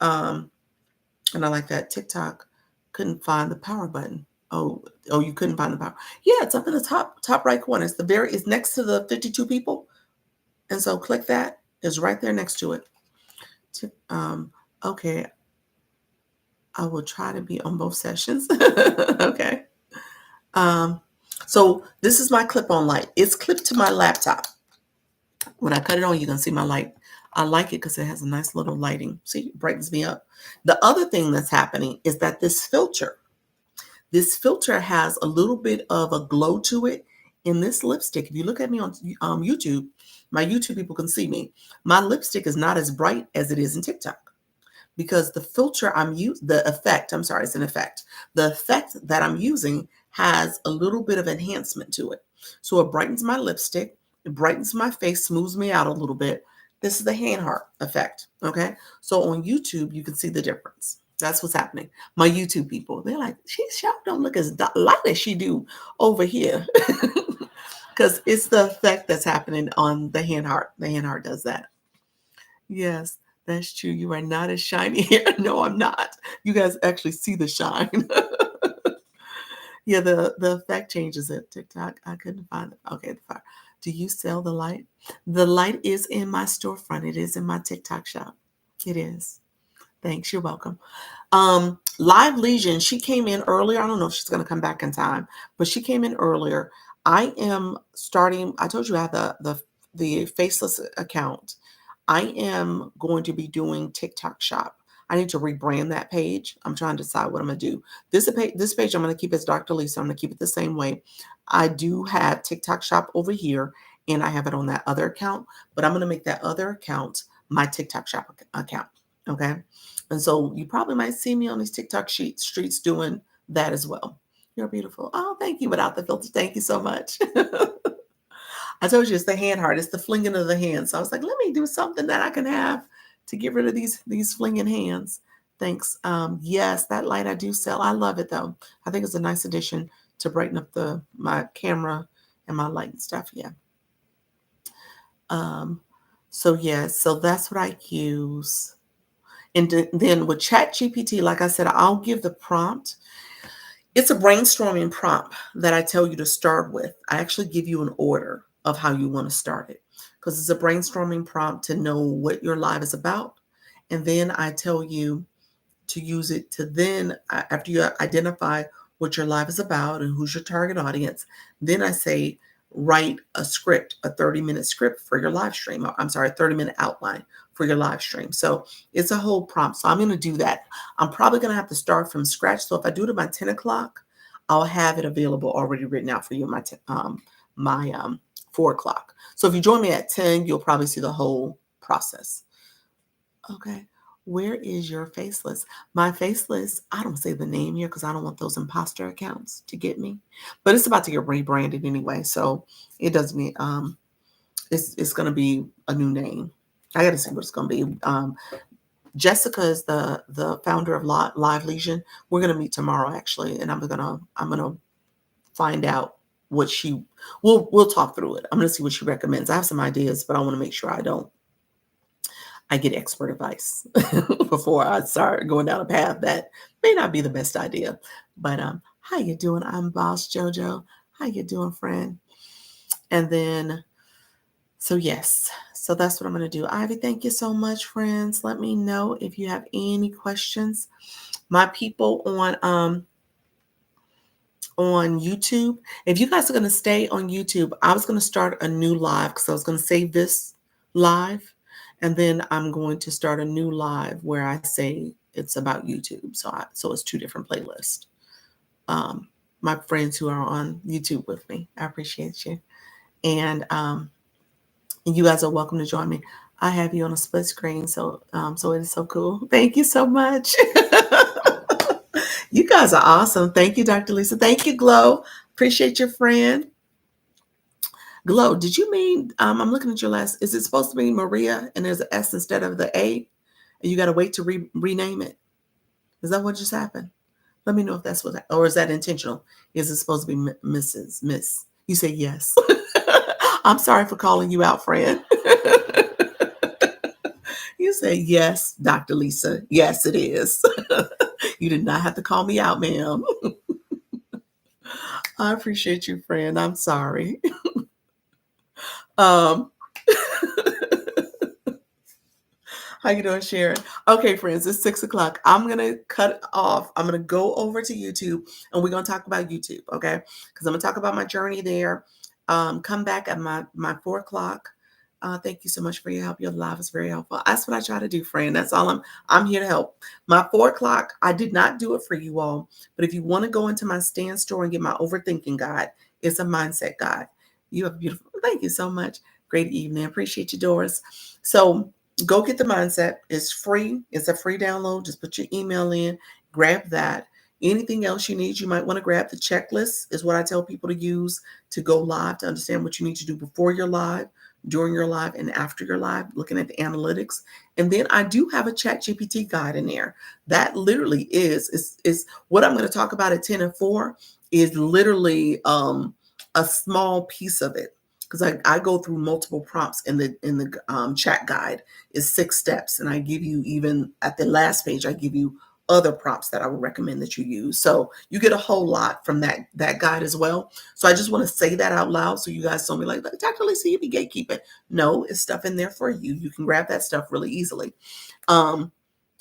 and I like that. TikTok couldn't find the power button. Oh, you couldn't find the power. Yeah, it's up in the top right corner. It's next to the 52 people, and so click that. It's right there next to it. Okay, I will try to be on both sessions. Okay. So this is my clip-on light. It's clipped to my laptop. When I cut it on, you can see my light. I like it because it has a nice little lighting. See, it brightens me up. The other thing that's happening is that this filter has a little bit of a glow to it in this lipstick. If you look at me on YouTube, my YouTube people can see me. My lipstick is not as bright as it is in TikTok because the filter it's an effect. The effect that I'm using has a little bit of enhancement to it. So it brightens my lipstick, it brightens my face, smooths me out a little bit. This is the hand heart effect, okay? So on YouTube, you can see the difference. That's what's happening. My YouTube people, they're like, she don't look as light as she do over here. Because it's the effect that's happening on the hand heart. The hand heart does that. Yes, that's true. You are not as shiny here. No, I'm not. You guys actually see the shine. Yeah, the effect changes it. TikTok, I couldn't find it. Okay, do you sell the light? The light is in my storefront. It is in my TikTok shop. It is. Thanks. You're welcome. Live Legion, she came in earlier. I don't know if she's going to come back in time, but she came in earlier. I am starting. I told you I have the faceless account. I am going to be doing TikTok shop. I need to rebrand that page. I'm trying to decide what I'm going to do. This page I'm going to keep as Dr. Lisa. I'm going to keep it the same way. I do have TikTok shop over here, and I have it on that other account, but I'm going to make that other account my TikTok shop account. Okay. And so you probably might see me on these TikTok streets doing that as well. You're beautiful. Oh, thank you. Without the filter. Thank you so much. I told you it's the hand heart. It's the flinging of the hands. So I was like, let me do something that I can have to get rid of these flinging hands. Thanks. Yes, that light I do sell. I love it though. I think it's a nice addition to brighten up my camera and my light and stuff. Yeah. So yeah, so that's what I use. And then with ChatGPT, like I said, I'll give the prompt. It's a brainstorming prompt that I tell you to start with. I actually give you an order of how you want to start it because it's a brainstorming prompt to know what your live is about. And then I tell you to use it to then, after you identify what your live is about and who's your target audience, then I say, write a script, a 30-minute script for your live stream. I'm sorry, a 30-minute outline for your live stream. So it's a whole prompt. So I'm going to do that. I'm probably going to have to start from scratch. So if I do it by 10 o'clock, I'll have it available already written out for you my 4 o'clock. So if you join me at 10, you'll probably see the whole process. Okay. Where is your faceless? My faceless, I don't say the name here because I don't want those imposter accounts to get me. But it's about to get rebranded anyway. So it doesn't mean it's gonna be a new name. I gotta see what it's gonna be. Jessica is the founder of Live Legion. We're gonna meet tomorrow actually, and I'm gonna find out what we'll talk through it. I'm gonna see what she recommends. I have some ideas, but I want to make sure I get expert advice before I start going down a path that may not be the best idea. But how you doing? I'm Boss Jojo. How you doing, friend? And then, so yes, so that's what I'm going to do. Ivy, thank you so much, friends. Let me know if you have any questions. My people on YouTube, if you guys are going to stay on YouTube, I was going to start a new live because I was going to save this live. And then I'm going to start a new live where I say it's about YouTube. So it's 2 different playlists. My friends who are on YouTube with me, I appreciate you. And you guys are welcome to join me. I have you on a split screen. So it is so cool. Thank you so much. You guys are awesome. Thank you, Dr. Lisa. Thank you, Glow. Appreciate your friend. Glow, did you mean, I'm looking at your last, is it supposed to be Maria and there's an S instead of the A? And you got to wait to rename it? Is that what just happened? Let me know if that's what, or is that intentional? Is it supposed to be Mrs. Miss? You say yes. I'm sorry for calling you out, friend. You say yes, Dr. Lisa. Yes, it is. You did not have to call me out, ma'am. I appreciate you, friend. I'm sorry. How you doing, Sharon? Okay, friends, it's 6 o'clock. I'm gonna cut off. I'm gonna go over to YouTube and we're gonna talk about YouTube, okay? Because I'm gonna talk about my journey there. Come back at my 4 o'clock. Thank you so much for your help. Your live is very helpful. That's what I try to do, friend. That's all I'm here to help. My 4 o'clock, I did not do it for you all, but if you want to go into my stand store and get my overthinking guide, it's a mindset guide. You have beautiful. Thank you so much. Great evening. Appreciate you, Doris. So go get the mindset. It's free. It's a free download. Just put your email in, grab that. Anything else you need, you might want to grab the checklist is what I tell people to use to go live, to understand what you need to do before you're live, during your live, and after your live, looking at the analytics. And then I do have a ChatGPT guide in there. That literally is what I'm going to talk about at 10 and 4 is literally a small piece of it. Because I go through multiple prompts in the chat guide. Is 6 steps, and I give you, even at the last page, I give you other prompts that I would recommend that you use. So you get a whole lot from that guide as well. So I just want to say that out loud so you guys don't be like, Dr. Lisa, you be gatekeeping. No, it's stuff in there for you. You can grab that stuff really easily. And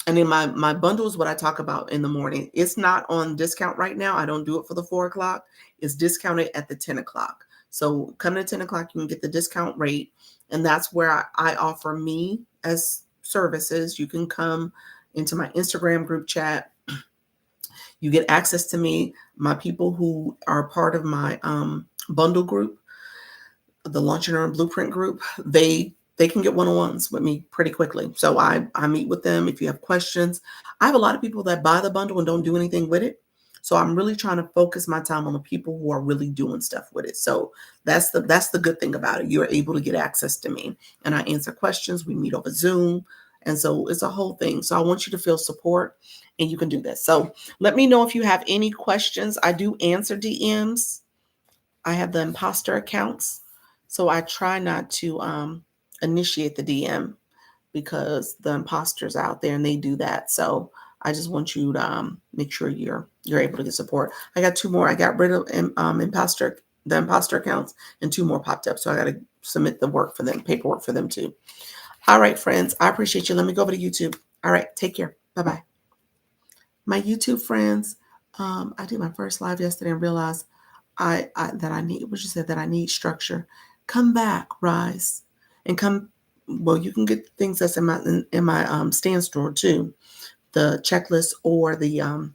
then my bundle is what I talk about in the morning. It's not on discount right now. I don't do it for the 4 o'clock. It's discounted at the 10 o'clock. So coming at 10 o'clock, you can get the discount rate. And that's where I offer me as services. You can come into my Instagram group chat. You get access to me, my people who are part of my bundle group. the Launch and Earn Blueprint group, they can get one-on-ones with me pretty quickly. So I meet with them if you have questions. I have a lot of people that buy the bundle and don't do anything with it. So I'm really trying to focus my time on the people who are really doing stuff with it. So that's the good thing about it. You're able to get access to me and I answer questions. We meet over Zoom. And so it's a whole thing. So I want you to feel support and you can do this. So let me know if you have any questions. I do answer DMs. I have the imposter accounts. So I try not to initiate the DM because the imposters out there and they do that. So I just want you to make sure you're able to get support. I got two more. I got rid of the imposter accounts, and two more popped up. So I got to submit the work for them, paperwork for them too. All right, friends. I appreciate you. Let me go over to YouTube. All right. Take care. Bye bye. My YouTube friends. I did my first live yesterday and realized I that I need what you said that I need structure. Come back, Rise, and come. Well, you can get things that's in my stand store too, the checklist or the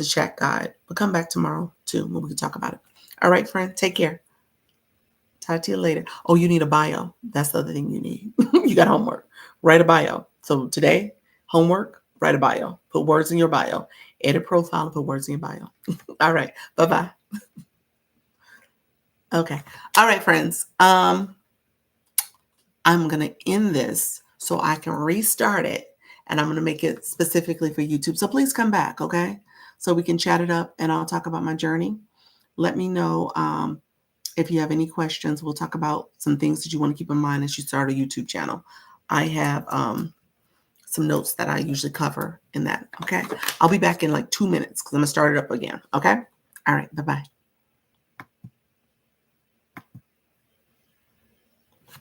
chat guide. But come back tomorrow too when we can talk about it. All right, friend. Take care. Talk to you later. Oh, you need a bio. That's the other thing you need. You got homework. Write a bio. So today, homework. Write a bio. Put words in your bio. Edit profile and put words in your bio. All right. Bye bye. Okay. All right, friends. I'm going to end this so I can restart it and I'm going to make it specifically for YouTube. So please come back, okay? So we can chat it up and I'll talk about my journey. Let me know if you have any questions. We'll talk about some things that you want to keep in mind as you start a YouTube channel. I have some notes that I usually cover in that, okay? I'll be back in like 2 minutes because I'm going to start it up again, okay? All right. Bye-bye.